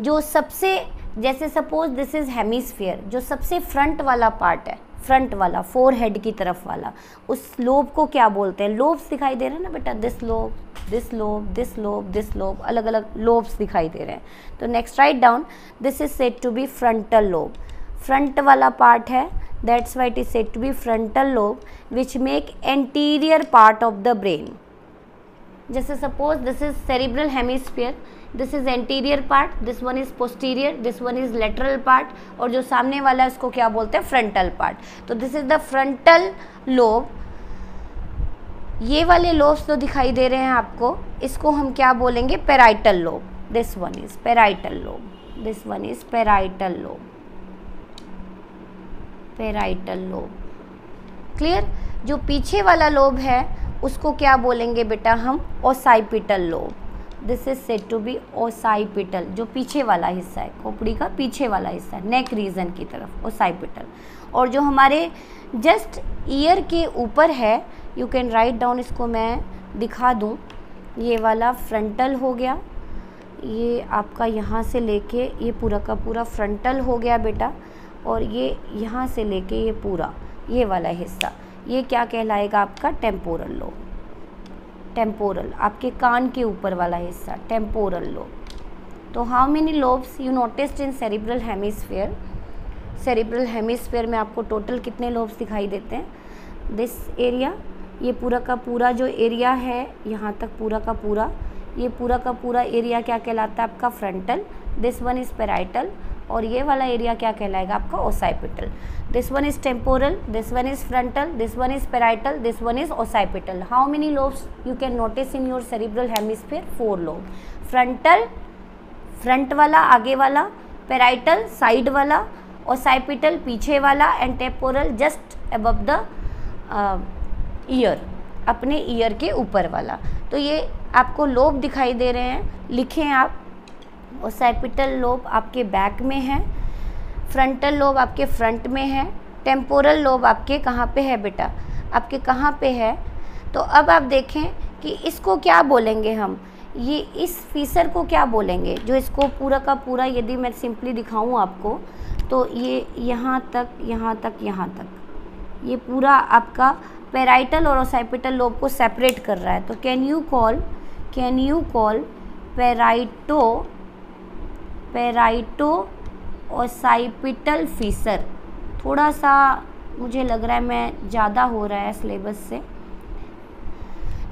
जो सबसे, जैसे सपोज दिस इज़ हेमिस्फीयर, जो सबसे फ्रंट वाला पार्ट है, फ्रंट वाला, फोरहेड की तरफ वाला, उस लोब को क्या बोलते हैं, लोब्स दिखाई दे रहे हैं ना बेटा, this lobe, this lobe, this lobe, this lobe, अलग अलग लोब्स दिखाई दे रहे हैं। तो next right down, this is said to be frontal lobe, front वाला पार्ट है, that's why it is said to be frontal lobe which make anterior part of the brain. जैसे suppose this is cerebral hemisphere, this is anterior part, this one is posterior, this one is lateral part, और जो सामने वाला है उसको क्या बोलते हैं, फ्रंटल पार्ट। तो this is the frontal lobe. ये वाले लोब्स तो दिखाई दे रहे हैं आपको, इसको हम क्या बोलेंगे, parietal lobe. This one is parietal lobe, this one is parietal lobe, parietal lobe. Clear? जो पीछे वाला लोब है उसको क्या बोलेंगे बेटा हम? Occipital lobe. This is said to be occipital, जो पीछे वाला हिस्सा है, खोपड़ी का पीछे वाला हिस्सा है, नेक रीजन की तरफ, ओसाइपिटल। और जो हमारे जस्ट ईयर के ऊपर है, यू कैन राइट डाउन, इसको मैं दिखा दूँ, ये वाला फ्रंटल हो गया, ये आपका यहाँ से लेके ये पूरा का पूरा फ्रंटल हो गया बेटा, और ये यहाँ से लेके ये पूरा ये वाला हिस्सा, ये क्या कहलाएगा आपका? Temporal lobe. टेम्पोरल, आपके कान के ऊपर वाला हिस्सा, टेम्पोरल लोब। तो how many lobes you noticed in cerebral hemisphere? Cerebral hemisphere में आपको टोटल कितने लोब्स दिखाई देते हैं? दिस एरिया, ये पूरा का पूरा जो एरिया है यहाँ तक पूरा का पूरा, ये पूरा का पूरा एरिया क्या कहलाता है आपका? Frontal. This one is parietal, और ये वाला एरिया क्या कहलाएगा आपका? Occipital. This one is temporal, this one is frontal, this one is parietal, this one is occipital. How many lobes you can notice in your cerebral hemisphere? 4 lobe. Frontal, front वाला आगे वाला, parietal side वाला, occipital पीछे वाला, and temporal just above the ear, अपने ear के ऊपर वाला। तो ये आपको लोब दिखाई दे रहे हैं, लिखें आप। ओसाइपिटल लोब आपके बैक में है, फ्रंटल लोब आपके फ्रंट में है, टेम्पोरल लोब आपके कहाँ पे है बेटा? आपके कहाँ पे है? तो अब आप देखें कि इसको क्या बोलेंगे हम? ये इस फीसर को क्या बोलेंगे? जो इसको पूरा का पूरा, यदि मैं सिंपली दिखाऊं आपको, तो ये यहाँ तक, यहाँ तक, यहाँ तक, ये पूरा आपका पैराइटल और ओसाइपिटल लोब को सेपरेट कर रहा है। तो can you call parieto occipital fissure. थोड़ा सा मुझे लग रहा है मैं ज़्यादा हो रहा है सिलेबस से।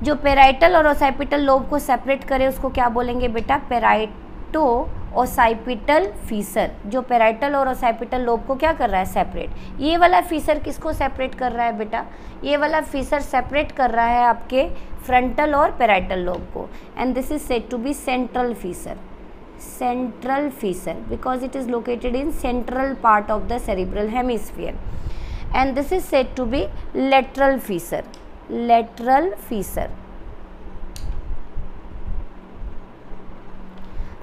जो पैराइटल और ओसाइपिटल लोब को सेपरेट करे उसको क्या बोलेंगे बेटा? पैराइटो ओसाइपिटल फीसर। जो पैराइटल और ओसाइपिटल लोब को क्या कर रहा है? सेपरेट। ये वाला फीसर किसको सेपरेट कर रहा है बेटा? ये वाला फीसर सेपरेट कर रहा है आपके फ्रंटल और पैराइटल लोब को, and this is said to be central fissure. Central fissure, because it is located in central part of the cerebral hemisphere, and this is said to be lateral fissure. Lateral fissure.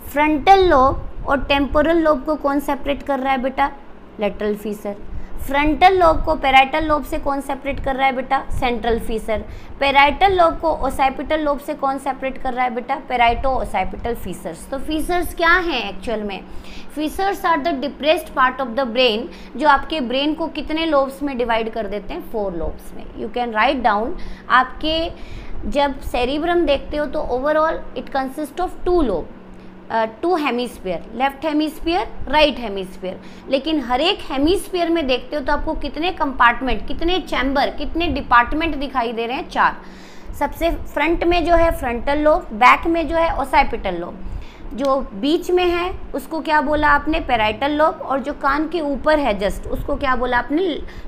Frontal lobe और temporal lobe को कौन separate कर रहा है बेटा? Lateral fissure. Frontal lobe को parietal lobe से कौन सेपरेट कर रहा है बेटा? Central Fisher. पैराइटल लोब को ओसाइपिटल लोब से कौन सेपरेट कर रहा है बेटा? पैराइटो ओसाइपिटल फीसर्स। तो फीसर्स क्या हैं एक्चुअल में? Fissures are the depressed part of the brain, जो आपके ब्रेन को कितने लोब्स में डिवाइड कर देते हैं? 4 लोब्स में। You can write down. आपके जब सेरिब्रम देखते हो तो overall it consist of 2 lobe, 2 hemisphere, left hemisphere, right hemisphere. लेकिन हर एक हेमिस्फीयर में देखते हो तो आपको कितने कंपार्टमेंट, कितने चैम्बर, कितने डिपार्टमेंट दिखाई दे रहे हैं? 4। सबसे फ्रंट में जो है फ्रंटल लोब, बैक में जो है ओसाइपिटल लोब, जो बीच में है उसको क्या बोला आपने? पैराइटल लोब, और जो कान के ऊपर है जस्ट उसको क्या बोला आपने?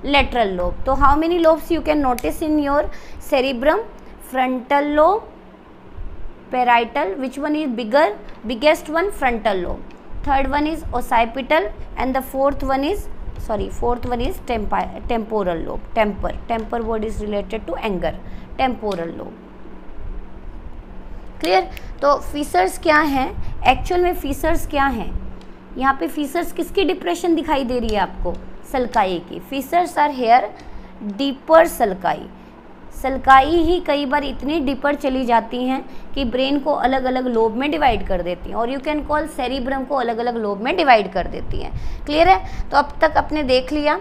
Lateral lobe. तो how many lobes you can notice in your cerebrum? Frontal lobe, parietal, which one is bigger? Biggest one, frontal lobe. Third one is occipital, and the fourth one is temporal lobe. Temper word is related to anger. Temporal lobe. Clear? तो fissures क्या हैं? Actual में fissures क्या हैं? यहाँ पे fissures किसकी depression दिखाई दे रही है आपको? सल्काई की। Fissures are here deeper sulci. Sulci ही कई बार इतनी डीपर चली जाती हैं कि ब्रेन को अलग अलग लोब में डिवाइड कर देती हैं, और यू कैन कॉल सेरिब्रम को अलग अलग लोब में डिवाइड कर देती हैं। क्लियर है? तो अब तक आपने देख लिया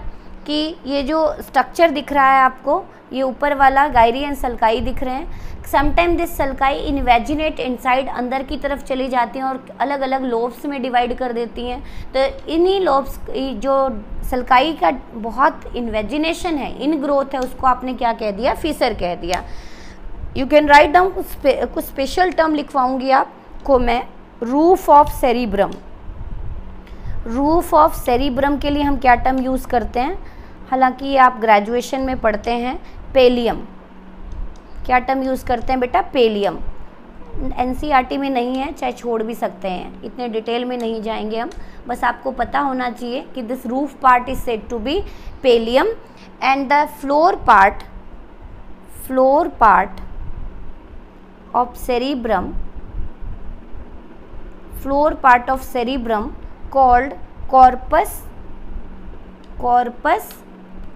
कि ये जो स्ट्रक्चर दिख रहा है आपको, ये ऊपर वाला गायरी एंड सल्काई दिख रहे हैं। Sometime this sulci invaginate inside, अंदर की तरफ चली जाती हैं और अलग अलग लोब्स में डिवाइड कर देती हैं। तो इन्हीं लोब्स, जो सल्काई का बहुत इन्वेजिनेशन है, इन ग्रोथ है, उसको आपने क्या कह दिया? फीसर कह दिया। You can write down. कुछ स्पेशल टर्म लिखवाऊंगी आपको मैं। Roof of cerebrum. Roof of cerebrum के लिए हम क्या टर्म यूज़ करते हैं? हालांकि आप ग्रेजुएशन में पढ़ते हैं। पेलियम। क्या टर्म यूज़ करते हैं बेटा? पेलियम। एनसीईआरटी में नहीं है, चाहे छोड़ भी सकते हैं, इतने डिटेल में नहीं जाएंगे हम, बस आपको पता होना चाहिए कि this roof part is said to be pallium and the floor part of cerebrum called corpus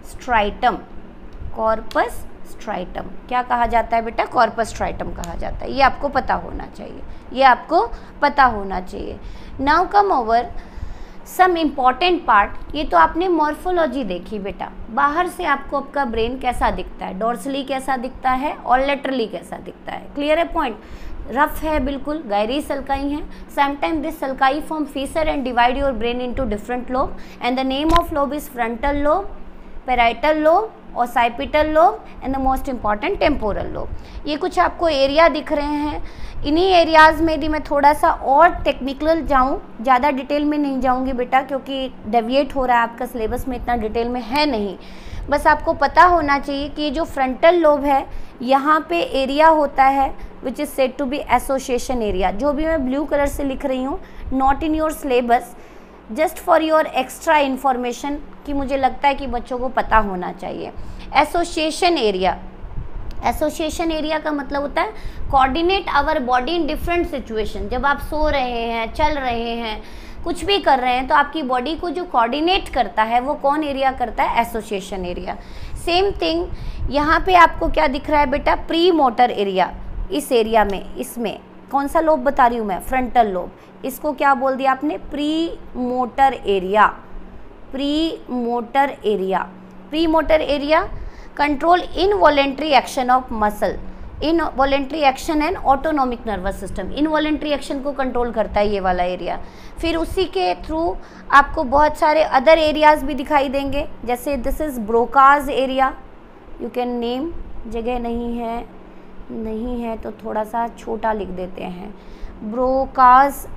striatum। क्या कहा जाता है बेटा? कॉर्पस स्ट्राइटम कहा जाता है। ये आपको पता होना चाहिए। Now come over some important part. ये तो आपने मॉर्फोलॉजी देखी बेटा, बाहर से आपको आपका ब्रेन कैसा दिखता है, डोर्सली कैसा दिखता है और लेटरली कैसा दिखता है। क्लियर है पॉइंट? रफ है बिल्कुल, गहरी सल्काई है। Sometime this sulci form Fisher and divide your brain into different lobe and the name of lobe is frontal lobe, parietal lobe, occipital lobe and the most important temporal lobe. ये कुछ आपको area दिख रहे हैं। इन्हीं areas में यदि मैं थोड़ा सा और टेक्निकल जाऊँ, ज़्यादा डिटेल में नहीं जाऊँगी बेटा, क्योंकि डेविएट हो रहा है आपका सिलेबस में, इतना डिटेल में है नहीं। बस आपको पता होना चाहिए कि ये जो फ्रंटल लोब है, यहाँ पे एरिया होता है which is said to be association area. जो भी मैं ब्लू कलर से लिख रही हूँ, not in your syllabus, just for your extra information, कि मुझे लगता है कि बच्चों को पता होना चाहिए। एसोसिएशन एरिया का मतलब होता है coordinate our body in different situation. जब आप सो रहे हैं, चल रहे हैं, कुछ भी कर रहे हैं, तो आपकी बॉडी को जो कोऑर्डिनेट करता है वो कौन एरिया करता है? Association area. सेम थिंग यहाँ पे आपको क्या दिख रहा है बेटा? Pre motor area. इस एरिया में, इसमें कौन सा लोब बता रही हूँ मैं? Frontal lobe. इसको क्या बोल दिया आपने? Pre motor area control involuntary action of muscle, involuntary action and autonomic nervous system. Involuntary action को कंट्रोल करता है ये वाला एरिया। फिर उसी के थ्रू आपको बहुत सारे अदर एरियाज भी दिखाई देंगे, जैसे this is Broca's area, you can name. जगह नहीं है तो थोड़ा सा छोटा लिख देते हैं। Broca's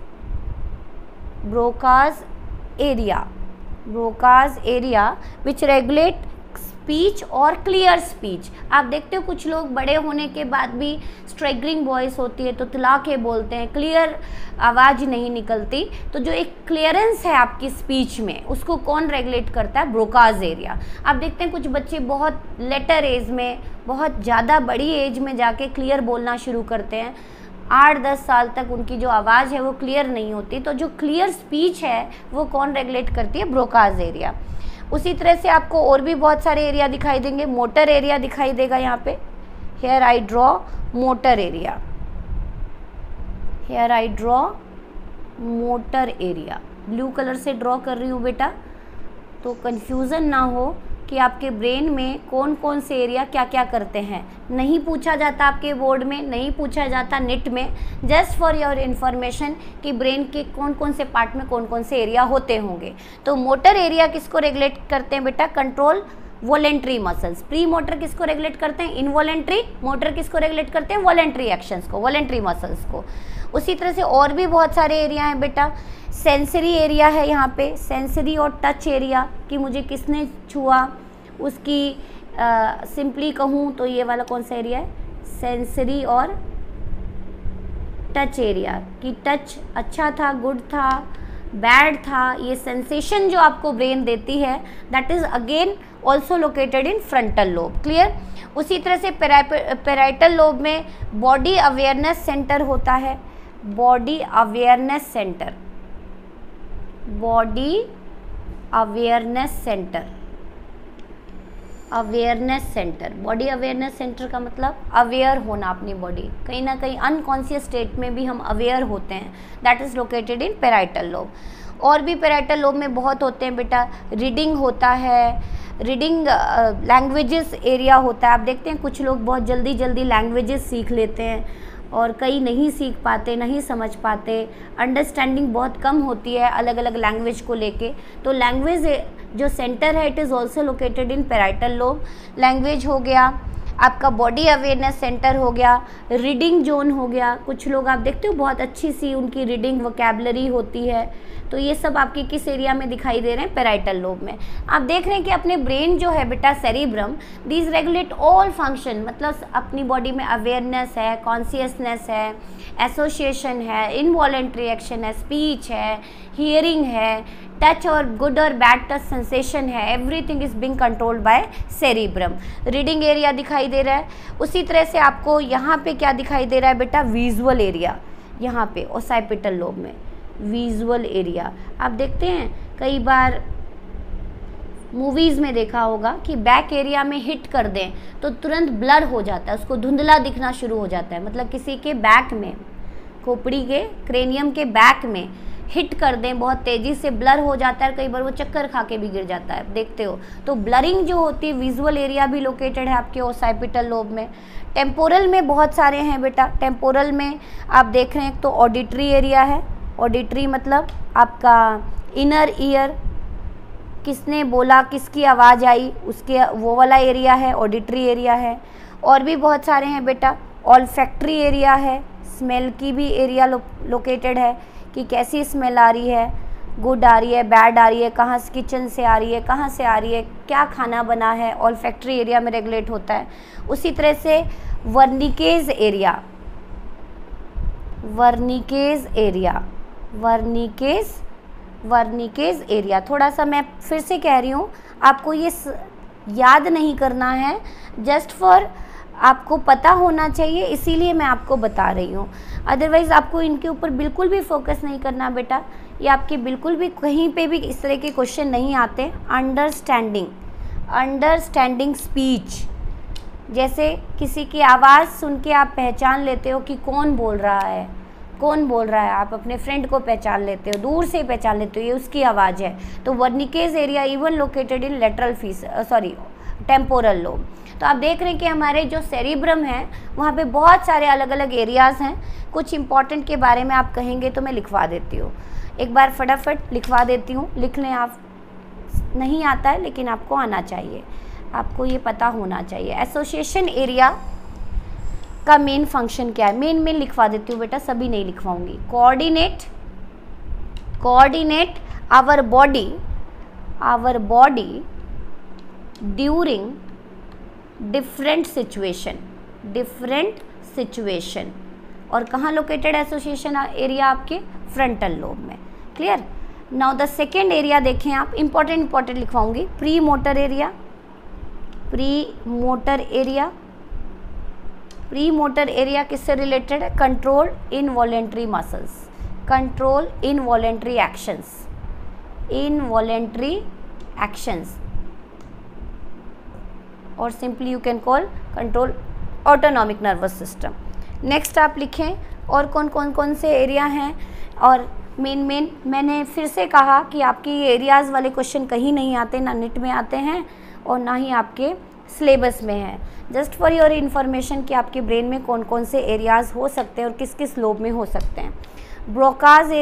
area which regulate speech और क्लियर स्पीच। आप देखते हो कुछ लोग बड़े होने के बाद भी स्ट्रगलिंग वॉइस होती है तो तिला के बोलते हैं, क्लियर आवाज़ नहीं निकलती। तो जो एक क्लियरेंस है आपकी स्पीच में, उसको कौन रेगुलेट करता है? Broca's area. आप देखते हैं कुछ बच्चे बहुत लेटर एज में, बहुत ज़्यादा बड़ी एज में जाके क्लियर बोलना शुरू करते हैं। 8-10 साल तक उनकी जो आवाज़ है वो क्लियर नहीं होती। तो जो क्लियर स्पीच है वो कौन रेगुलेट करती है? Broca's area. उसी तरह से आपको और भी बहुत सारे एरिया दिखाई देंगे। मोटर एरिया दिखाई देगा यहाँ पे। Here I draw motor area, blue colour से ड्रॉ कर रही हूँ बेटा, तो कंफ्यूजन ना हो कि आपके ब्रेन में कौन कौन से एरिया क्या क्या करते हैं। नहीं पूछा जाता आपके बोर्ड में, नहीं पूछा जाता नेट में, जस्ट फॉर योर इन्फॉर्मेशन कि ब्रेन के कौन कौन से पार्ट में कौन कौन से एरिया होते होंगे। तो मोटर एरिया किसको रेगुलेट करते हैं बेटा? Control voluntary muscles. Pre motor किसको रेगुलेट करते हैं? इनवॉलेंट्री। मोटर किसको रेगुलेट करते हैं? वॉलेंट्री एक्शंस को, वॉलेंट्री मसल्स को। उसी तरह से और भी बहुत सारे एरिया हैं बेटा। सेंसरी एरिया है यहाँ पे, सेंसरी और टच एरिया कि मुझे किसने छुआ, उसकी सिंपली कहूँ तो ये वाला कौन सा एरिया है? सेंसरी और टच एरिया कि टच अच्छा था, गुड था, बैड था। ये सेंसेशन जो आपको ब्रेन देती है, that is again also located in frontal lobe. Clear? उसी तरह से पैराइटल लोब में बॉडी अवेयरनेस सेंटर होता है। Body awareness centre body awareness centre का मतलब अवेयर होना अपनी बॉडी। कहीं ना कहीं अनकॉन्शियस स्टेट में भी हम अवेयर होते हैं, that is located in parietal lobe. और भी पैराइटल लोब में बहुत होते हैं बेटा। रीडिंग होता है, रीडिंग लैंग्वेजेस एरिया होता है। आप देखते हैं कुछ लोग बहुत जल्दी लैंग्वेजेस सीख लेते हैं और कई नहीं सीख पाते, नहीं समझ पाते, अंडरस्टैंडिंग बहुत कम होती है अलग अलग लैंग्वेज को लेके। तो लैंग्वेज जो सेंटर है, it is also located in parietal lobe. Language हो गया, आपका बॉडी अवेयरनेस सेंटर हो गया, रीडिंग जोन हो गया, कुछ लोग आप देखते हो बहुत अच्छी सी उनकी रीडिंग वोकैबुलरी होती है, तो ये सब आपके किस एरिया में दिखाई दे रहे हैं, पैराइटल लोब में। आप देख रहे हैं कि अपने ब्रेन जो है बेटा cerebrum, these regulate all function, मतलब अपनी बॉडी में अवेयरनेस है, कॉन्शियसनेस है, एसोसिएशन है, इनवॉलेंट्री एक्शन है, स्पीच है, हियरिंग है, टच और गुड और बैड टच सेंसेशन है, everything is being controlled by cerebrum. Reading area दिखाई दे रहा है। उसी तरह से आपको यहाँ पे क्या दिखाई दे रहा है बेटा, विजुअल एरिया, यहाँ पे ओसाइपिटल लोब में विजुअल एरिया। आप देखते हैं कई बार मूवीज़ में देखा होगा कि बैक एरिया में हिट कर दें तो तुरंत ब्लर हो जाता है, उसको धुंधला दिखना शुरू हो जाता है, मतलब किसी के बैक में, खोपड़ी के क्रेनियम के बैक में हिट कर दें बहुत तेज़ी से ब्लर हो जाता है, कई बार वो चक्कर खा के भी गिर जाता है, देखते हो। तो ब्लरिंग जो होती है, विजुअल एरिया भी लोकेटेड है आपके ओसाइपिटल लोब में। टेम्पोरल में बहुत सारे हैं बेटा। टेम्पोरल में आप देख रहे हैं तो ऑडिटरी एरिया है, ऑडिटरी मतलब आपका इनर ईयर, किसने बोला, किसकी आवाज़ आई, उसके वो वाला एरिया है, ऑडिटरी एरिया है। और भी बहुत सारे हैं बेटा। ऑल्फैक्टरी एरिया है, स्मेल की भी एरिया लोकेटेड है कि कैसी स्मेल आ रही है, गुड आ रही है, बैड आ रही है, कहाँ से किचन से आ रही है, कहाँ से आ रही है, क्या खाना बना है, ऑल्फैक्टरी एरिया में रेगुलेट होता है। उसी तरह से वर्निकेज एरिया, वर्निकेज एरिया, वर्निकेज एरिया, थोड़ा सा मैं फिर से कह रही हूँ, आपको ये याद नहीं करना है, जस्ट फॉर आपको पता होना चाहिए, इसीलिए मैं आपको बता रही हूँ। अदरवाइज़ आपको इनके ऊपर बिल्कुल भी फोकस नहीं करना बेटा, ये आपके बिल्कुल भी कहीं पे भी इस तरह के क्वेश्चन नहीं आते। अंडरस्टैंडिंग स्पीच, जैसे किसी की आवाज़ सुन के आप पहचान लेते हो कि कौन बोल रहा है, कौन बोल रहा है, आप अपने फ्रेंड को पहचान लेते हो, दूर से पहचान लेते हो ये उसकी आवाज़ है। तो Wernicke's area even located in lateral temporal lobe. तो आप देख रहे हैं कि हमारे जो सेरिब्रम है वहाँ पे बहुत सारे अलग अलग एरियाज़ हैं। कुछ इंपॉर्टेंट के बारे में आप कहेंगे तो मैं लिखवा देती हूँ, एक बार फटाफट लिखवा देती हूँ, लिख लें आप। नहीं आता है लेकिन आपको आना चाहिए, आपको ये पता होना चाहिए। एसोसिएशन एरिया का मेन फंक्शन क्या है, मेन लिखवा देती हूँ बेटा, सभी नहीं लिखवाऊंगी। Coordinate our body during different situation. और कहाँ लोकेटेड एसोसिएशन एरिया, आपके फ्रंटल लोब में। Clear. Now the second area देखें आप, इंपॉर्टेंट लिखवाऊंगी। प्री मोटर एरिया किससे रिलेटेड है, control involuntary muscles, control involuntary actions, और simply you can call control autonomic nervous system. Next आप लिखें और कौन से एरिया हैं। और मेन मैंने फिर से कहा कि आपके ये एरियाज़ वाले क्वेश्चन कहीं नहीं आते, ना नेट में आते हैं और ना ही आपके सिलेबस में है। जस्ट फॉर योर इन्फॉर्मेशन कि आपके ब्रेन में कौन से एरियाज़ हो सकते हैं और किस किस लोब में हो सकते हैं। ब्रोकाज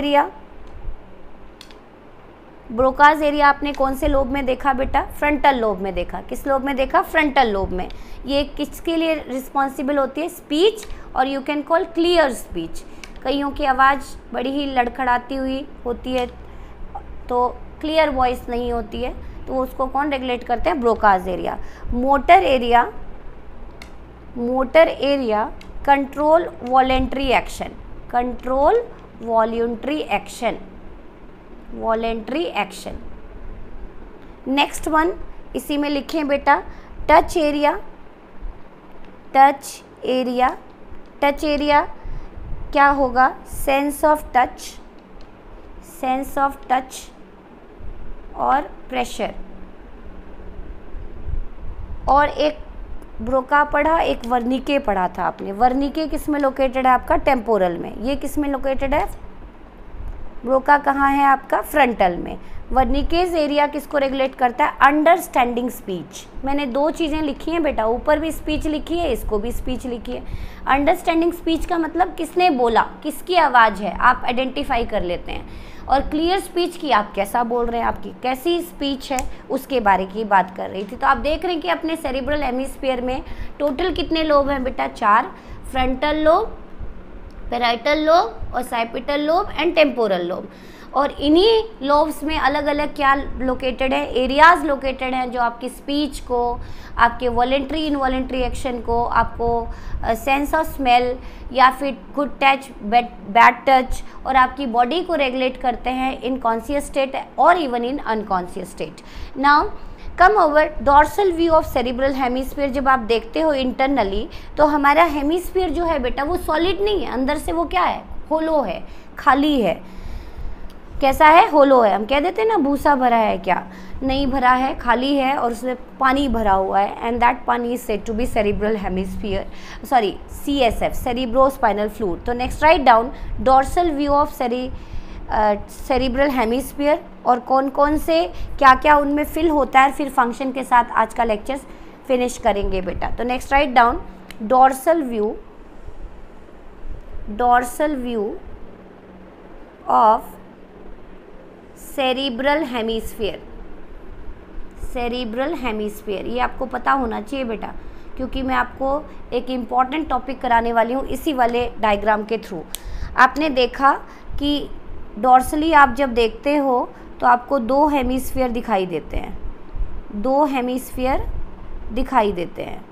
एरिया आपने कौन से लोब में देखा बेटा, फ्रंटल लोब में देखा। किस लोब में देखा, फ्रंटल लोब में। ये किसके लिए रिस्पॉन्सिबल होती है, स्पीच, और you can call clear speech. कईयों की आवाज़ बड़ी ही लड़खड़ाती हुई होती है तो क्लियर वॉइस नहीं होती है, तो उसको कौन रेगुलेट करते हैं, Broca's area. Motor area control voluntary action. Next one इसी में लिखें बेटा, टच एरिया क्या होगा, सेंस ऑफ टच और प्रेशर। और एक ब्रोका पढ़ा, एक वर्निके पढ़ा था आपने। वर्निके किस में लोकेटेड है, आपका टेम्पोरल में। ये किस में लोकेटेड है, ब्रोका कहाँ है आपका, फ्रंटल में। वर्निकेज एरिया किसको रेगुलेट करता है? Understanding speech. मैंने दो चीज़ें लिखी हैं बेटा, ऊपर भी स्पीच लिखी है, इसको भी स्पीच लिखी है। अंडरस्टैंडिंग स्पीच का मतलब किसने बोला, किसकी आवाज़ है, आप आइडेंटिफाई कर लेते हैं। और क्लियर स्पीच की आप कैसा बोल रहे हैं, आपकी कैसी स्पीच है, उसके बारे की बात कर रही थी। तो आप देख रहे हैं कि अपने सेरिब्रल हेमिस्फीयर में टोटल कितने लोब हैं बेटा? 4। Frontal lobe, parietal lobe, occipital lobe and temporal lobe. और इन्हीं लोब्स में अलग अलग क्या लोकेटेड है? एरियाज लोकेटेड हैं जो आपकी स्पीच को, आपके वॉलेंट्री इनवॉलेंट्री एक्शन को, आपको सेंस ऑफ स्मेल या फिर गुड टच, बैड टच, और आपकी बॉडी को रेगुलेट करते हैं इन कॉन्शियस स्टेट और even in unconscious state. Now come over dorsal view of cerebral hemisphere. जब आप देखते हो इंटरनली तो हमारा हेमिस्फीयर जो है बेटा वो सॉलिड नहीं है, अंदर से वो क्या है? होलो है, खाली है। कैसा है? होलो है। हम कह देते हैं ना भूसा भरा है, क्या नहीं भरा है, खाली है और उसमें पानी भरा हुआ है। And that pani is said to be cerebral hemisphere, sorry CSF, cerebrospinal fluid. तो next right down dorsal view of cerebral hemisphere और कौन कौन से क्या क्या उनमें फिल होता है, फिर फंक्शन के साथ आज का लेक्चर फिनिश करेंगे बेटा। तो next right down dorsal view of cerebral hemisphere. ये आपको पता होना चाहिए बेटा, क्योंकि मैं आपको एक इम्पॉर्टेंट टॉपिक कराने वाली हूँ इसी वाले डायग्राम के थ्रू। आपने देखा कि डॉर्सली आप जब देखते हो तो आपको 2 हेमिस्फीयर दिखाई देते हैं, 2 हेमिस्फीयर दिखाई देते हैं।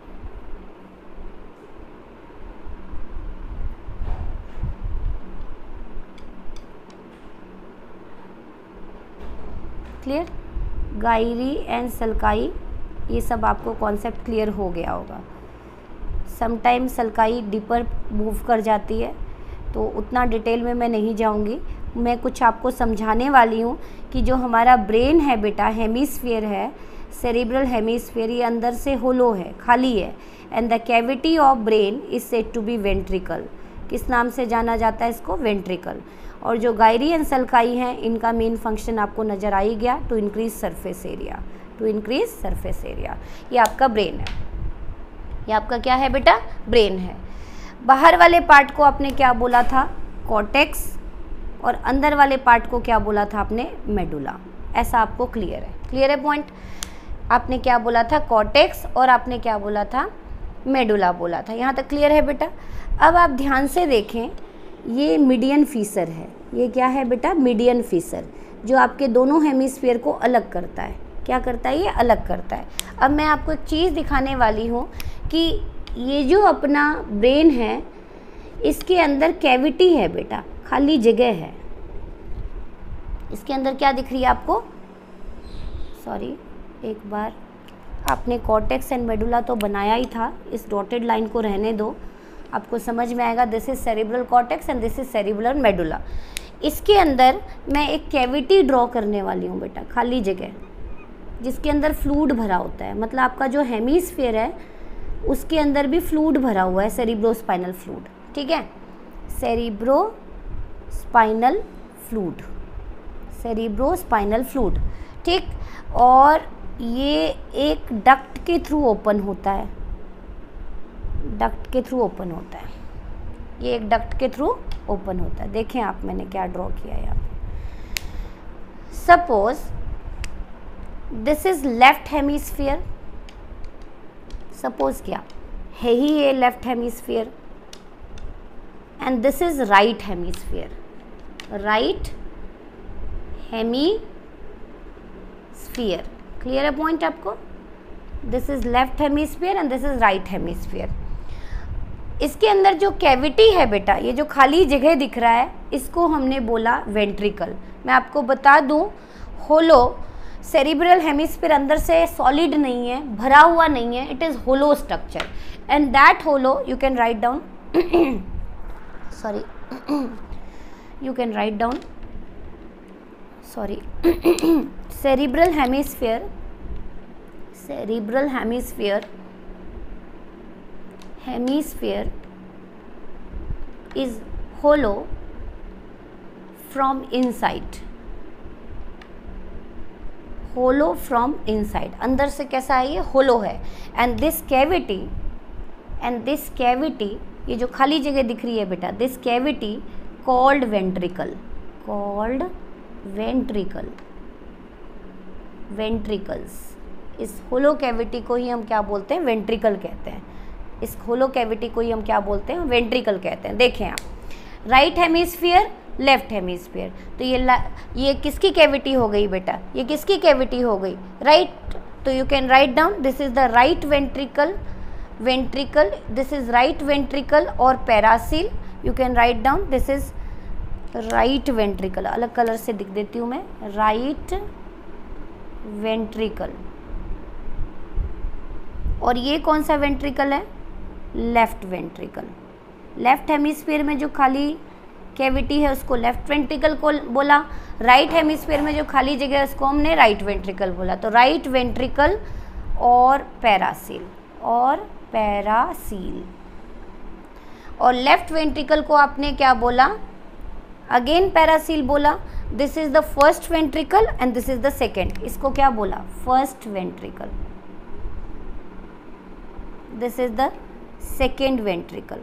क्लियर? गायरी एंड सल्काई, ये सब आपको कॉन्सेप्ट क्लियर हो गया होगा। समटाइम सल्काई डीपर मूव कर जाती है, तो उतना डिटेल में मैं नहीं जाऊंगी। मैं कुछ आपको समझाने वाली हूँ कि जो हमारा ब्रेन है बेटा, हेमिस्फीयर है, सेरिब्रल हेमिस्फीयर, ये अंदर से होलो है, खाली है। And the cavity of brain is said to be ventricle. किस नाम से जाना जाता है इसको? वेंट्रिकल। और जो गायरी एंड सल्काई हैं, इनका मेन फंक्शन आपको नज़र आ ही गया, to increase surface area, to increase surface area. ये आपका ब्रेन है, ये आपका क्या है बेटा? ब्रेन है। बाहर वाले पार्ट को आपने क्या बोला था? कॉर्टेक्स। और अंदर वाले पार्ट को क्या बोला था आपने? मेडुला। ऐसा आपको क्लियर है? क्लियर है पॉइंट? आपने क्या बोला था? कॉर्टेक्स, और आपने क्या बोला था? मेडुला बोला था। यहाँ तक क्लियर है बेटा? अब आप ध्यान से देखें, ये मीडियन फीसर है। ये क्या है बेटा? मीडियन फीसर, जो आपके दोनों हेमिस्फीयर को अलग करता है। क्या करता है? ये अलग करता है। अब मैं आपको एक चीज़ दिखाने वाली हूँ कि ये जो अपना ब्रेन है, इसके अंदर कैविटी है बेटा, खाली जगह है। इसके अंदर क्या दिख रही है आपको? सॉरी, एक बार, आपने कॉर्टेक्स एंड मेडुला तो बनाया ही था, इस डॉटेड लाइन को रहने दो, आपको समझ में आएगा। This is cerebral cortex and this is cerebral medulla. इसके अंदर मैं एक कैविटी ड्रॉ करने वाली हूँ बेटा, खाली जगह, जिसके अंदर फ्लूइड भरा होता है। मतलब आपका जो हेमिस्फीयर है उसके अंदर भी फ्लूइड भरा हुआ है, सेरिब्रोस्पाइनल फ्लूइड। ठीक है, सेरिब्रोस्पाइनल फ्लूइड, सेरिब्रोस्पाइनल फ्लूइड। ठीक, और ये एक डक्ट के थ्रू ओपन होता है, डक्ट के थ्रू ओपन होता है, ये एक डक्ट के थ्रू ओपन होता है। देखें आप, मैंने क्या ड्रॉ किया है यहाँ पे। Suppose this is left hemisphere, suppose क्या है ही ये left hemisphere, and this is right hemisphere, right hemisphere. Clear है पॉइंट आपको? This is left hemisphere and this is right hemisphere. इसके अंदर जो कैविटी है बेटा, ये जो खाली जगह दिख रहा है, इसको हमने बोला वेंट्रिकल। मैं आपको बता दूं, होलो सेरिब्रल हेमिस्फीयर अंदर से सॉलिड नहीं है, भरा हुआ नहीं है, it is hollow structure. And that hollow you can write down, sorry, you can write down, sorry, cerebral hemisphere is hollow from inside, hollow from inside, अंदर से कैसा है, ये होलो है। एंड दिस कैविटी, ये जो खाली जगह दिख रही है बेटा, दिस कैविटी कॉल्ड वेंट्रिकल्स, इस होलो कैविटी को ही हम क्या बोलते हैं, वेंट्रिकल कहते हैं। इस होलो कैविटी को ही हम क्या बोलते हैं, वेंट्रिकल कहते हैं। देखें आप, राइट हेमिस्फीयर, लेफ्ट हेमिस्फीयर, तो ये किसकी कैविटी हो गई बेटा, ये किसकी कैविटी हो गई, राइट। तो you can write down, this is the right ventricle, this is right ventricle और paracoel, you can write down, this is right ventricle, अलग कलर से दिख देती हूँ मैं, राइट वेंट्रिकल। और ये कौन सा वेंट्रिकल है, लेफ्ट वेंट्रिकल। लेफ्ट हेमिस्फीयर में जो खाली कैविटी है उसको लेफ्ट वेंट्रिकल को बोला, राइट हेमिस्फीयर में जो खाली जगह है उसको हमने राइट वेंट्रिकल बोला। तो राइट वेंट्रिकल और पैरासील, और लेफ्ट वेंट्रिकल को आपने क्या बोला, अगेन पैरासील बोला। This is the first ventricle and this is the second, इसको क्या बोला, first ventricle, this is the second ventricle.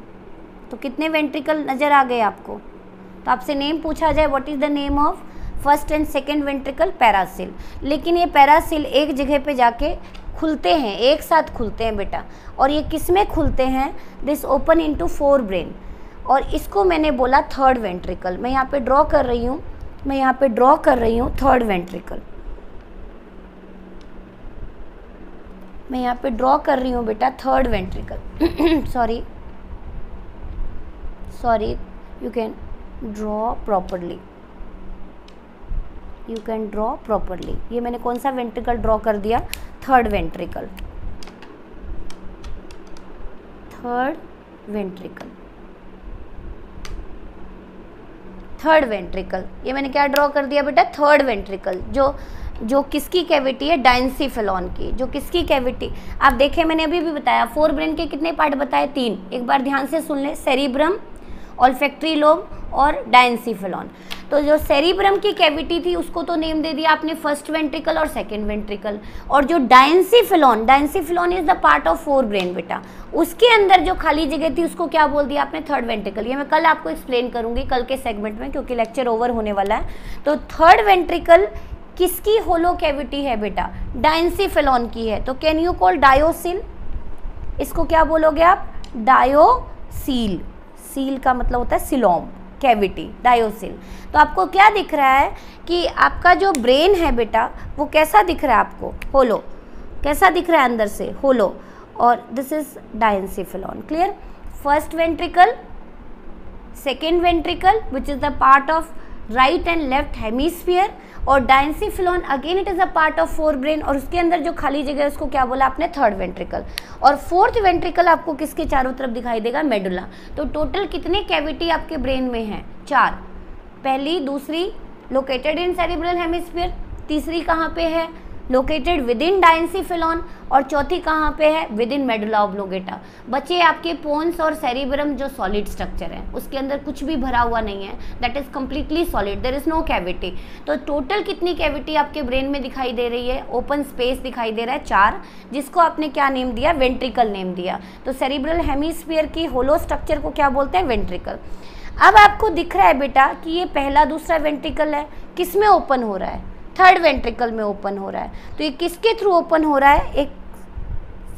तो कितने वेंट्रिकल नजर आ गए आपको। तो आपसे नेम पूछा जाए, what is the name of first and second ventricle, paracoel. लेकिन ये पैरासील एक जगह पे जाके खुलते हैं, एक साथ खुलते हैं बेटा। और ये किस में खुलते हैं, this open into fore brain, और इसको मैंने बोला थर्ड वेंट्रिकल। मैं यहाँ पे ड्रॉ कर रही हूँ, थर्ड वेंट्रिकल, मैं यहाँ पे ड्रॉ कर रही हूँ बेटा third ventricle. Sorry, you can draw properly, ये मैंने कौन सा वेंट्रिकल ड्रॉ कर दिया, थर्ड वेंट्रिकल, ये मैंने क्या ड्रॉ कर दिया बेटा, थर्ड वेंट्रिकल, जो किसकी कैविटी है, डायंसीफेलॉन की। जो किसकी कैविटी, आप देखें मैंने अभी भी बताया, फोर ब्रेन के कितने पार्ट बताए, 3, एक बार ध्यान से सुन ले, सेरिब्रम, ऑल्फैक्टरी लोब और डायंसीफेलॉन। तो जो सेरिब्रम की कैविटी थी उसको तो नेम दे दिया आपने फर्स्ट वेंट्रिकल और सेकंड वेंट्रिकल, और जो diencephalon is the part of fore brain बेटा, उसके अंदर जो खाली जगह थी उसको क्या बोल दिया आपने, थर्ड वेंट्रिकल। ये मैं कल आपको एक्सप्लेन करूंगी, कल के सेगमेंट में, क्योंकि लेक्चर ओवर होने वाला है। तो थर्ड वेंट्रिकल किसकी होलो कैविटी है बेटा, डायंसीफेलॉन की है। तो कैन यू कॉल डायोसील, इसको क्या बोलोगे आप, डायोसील, सील का मतलब होता है सिलोम, कैविटी, डायोसील। तो आपको क्या दिख रहा है कि आपका जो ब्रेन है बेटा वो कैसा दिख रहा है आपको, होलो, कैसा दिख रहा है अंदर से, होलो, और this is diencephalon. Clear, first ventricle, second ventricle which is the part of right and left hemisphere, और diencephalon again it is a part of fore brain, और उसके अंदर जो खाली जगह है उसको क्या बोला आपने, थर्ड वेंट्रिकल। और फोर्थ वेंट्रिकल आपको किसके चारों तरफ दिखाई देगा, मेडुला। तो टोटल कितने कैविटी आपके ब्रेन में है, 4। पहली, दूसरी लोकेटेड इन सेरिब्रल हेमिस्फीयर, तीसरी कहाँ पे है, लोकेटेड विद इन डायंसीफेलॉन, और चौथी कहाँ पे है, विद इन मेडुला ऑब्लोंगेटा। बचे आपके पोन्स और सेरिब्रम जो सॉलिड स्ट्रक्चर है, उसके अंदर कुछ भी भरा हुआ नहीं है, that is completely solid, there is no cavity. तो टोटल कितनी कैविटी आपके ब्रेन में दिखाई दे रही है, ओपन स्पेस दिखाई दे रहा है 4, जिसको आपने क्या नेम दिया, वेंट्रिकल नेम दिया। तो सेरिब्रल हेमिस्फीयर की होलो स्ट्रक्चर को क्या बोलते हैं, वेंट्रिकल। अब आपको दिख रहा है बेटा कि ये पहला दूसरा वेंट्रिकल है, किस में ओपन हो रहा है, थर्ड वेंट्रिकल में ओपन हो रहा है। तो ये किसके थ्रू ओपन हो रहा है, एक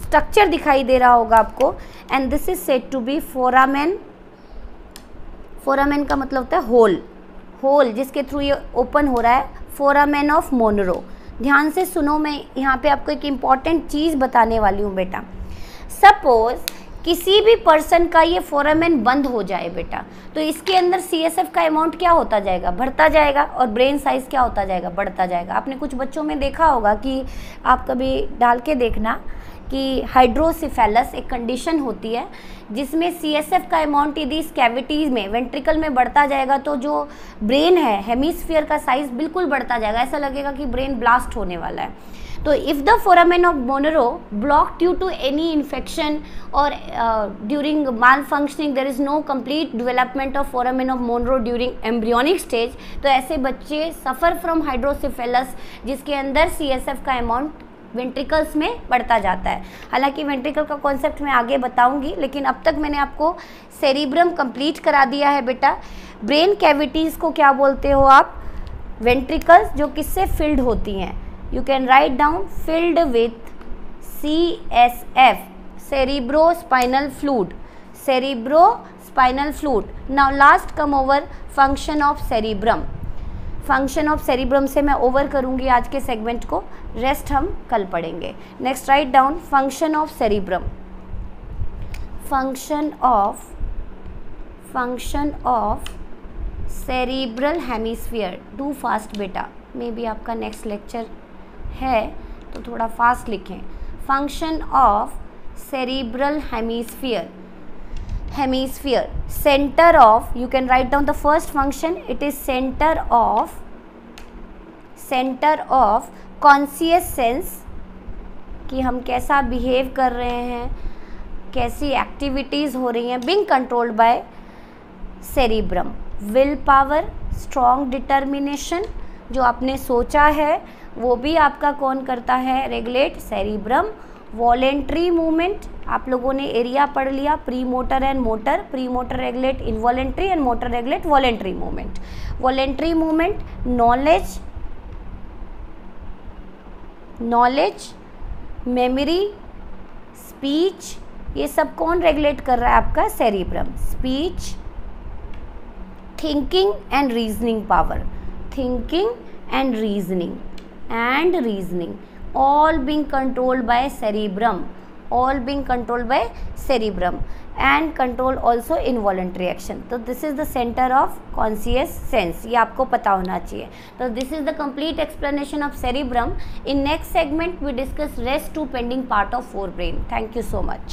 स्ट्रक्चर दिखाई दे रहा होगा आपको, and this is said to be foramen. Foramen का मतलब होता है होल, जिसके थ्रू ये ओपन हो रहा है, फोरामेन ऑफ मोनरो। ध्यान से सुनो, मैं यहाँ पे आपको एक इम्पॉर्टेंट चीज़ बताने वाली हूँ बेटा। सपोज किसी भी पर्सन का ये फोरामेन बंद हो जाए बेटा, तो इसके अंदर CSF का अमाउंट क्या होता जाएगा, बढ़ता जाएगा, और ब्रेन साइज क्या होता जाएगा, बढ़ता जाएगा। आपने कुछ बच्चों में देखा होगा कि आप कभी डाल के देखना कि हाइड्रोसिफेलस एक कंडीशन होती है जिसमें CSF का अमाउंट यदि इस कैविटीज़ में, वेंट्रिकल में बढ़ता जाएगा तो जो ब्रेन है, हेमिस्फीयर का साइज बिल्कुल बढ़ता जाएगा, ऐसा लगेगा कि ब्रेन ब्लास्ट होने वाला है। तो if the foramen of Monro block due to any infection और during malfunctioning there is no complete development of foramen of Monro during embryonic stage, तो ऐसे बच्चे सफ़र फ्रॉम हाइड्रोसिफेलस जिसके अंदर CSF का अमाउंट वेंट्रिकल्स में बढ़ता जाता है। हालांकि वेंट्रिकल का कॉन्सेप्ट मैं आगे बताऊंगी, लेकिन अब तक मैंने आपको सेरिब्रम कंप्लीट करा दिया है बेटा। ब्रेन कैविटीज़ को क्या बोलते हो आप? वेंट्रिकल्स, जो किससे फिल्ड होती हैं। You can write down filled with CSF, cerebrospinal fluid, cerebrospinal fluid. Now last come over function of cerebrum. Function of cerebrum से मैं ओवर करूंगी आज के सेगमेंट को, रेस्ट हम कल पढ़ेंगे। Next write down function of cerebrum. Function of cerebral hemisphere. Do fast बेटा, मे बी आपका नेक्स्ट लेक्चर है तो थोड़ा फास्ट लिखें। Function of cerebral hemisphere. Center of, you can write down the first function, it is center of conscious sense, कि हम कैसा behave कर रहे हैं, कैसी एक्टिविटीज़ हो रही हैं, being controlled by cerebrum। Will power, strong determination, जो आपने सोचा है वो भी आपका कौन करता है? Regulate, cerebrum. वॉलेंट्री मूवमेंट, आप लोगों ने एरिया पढ़ लिया, pre motor and motor. Pre motor regulate involuntary and motor regulate voluntary movement. Voluntary movement, knowledge, memory, speech, ये सब कौन रेगुलेट कर रहा है? आपका cerebrum. Speech, thinking and reasoning power, thinking and reasoning all being controlled by cerebrum, and control also involuntary action। तो this is the center of conscious sense, ये आपको पता होना चाहिए। तो this is the complete explanation of cerebrum। In next segment we discuss rest to pending part of forebrain। Thank you so much।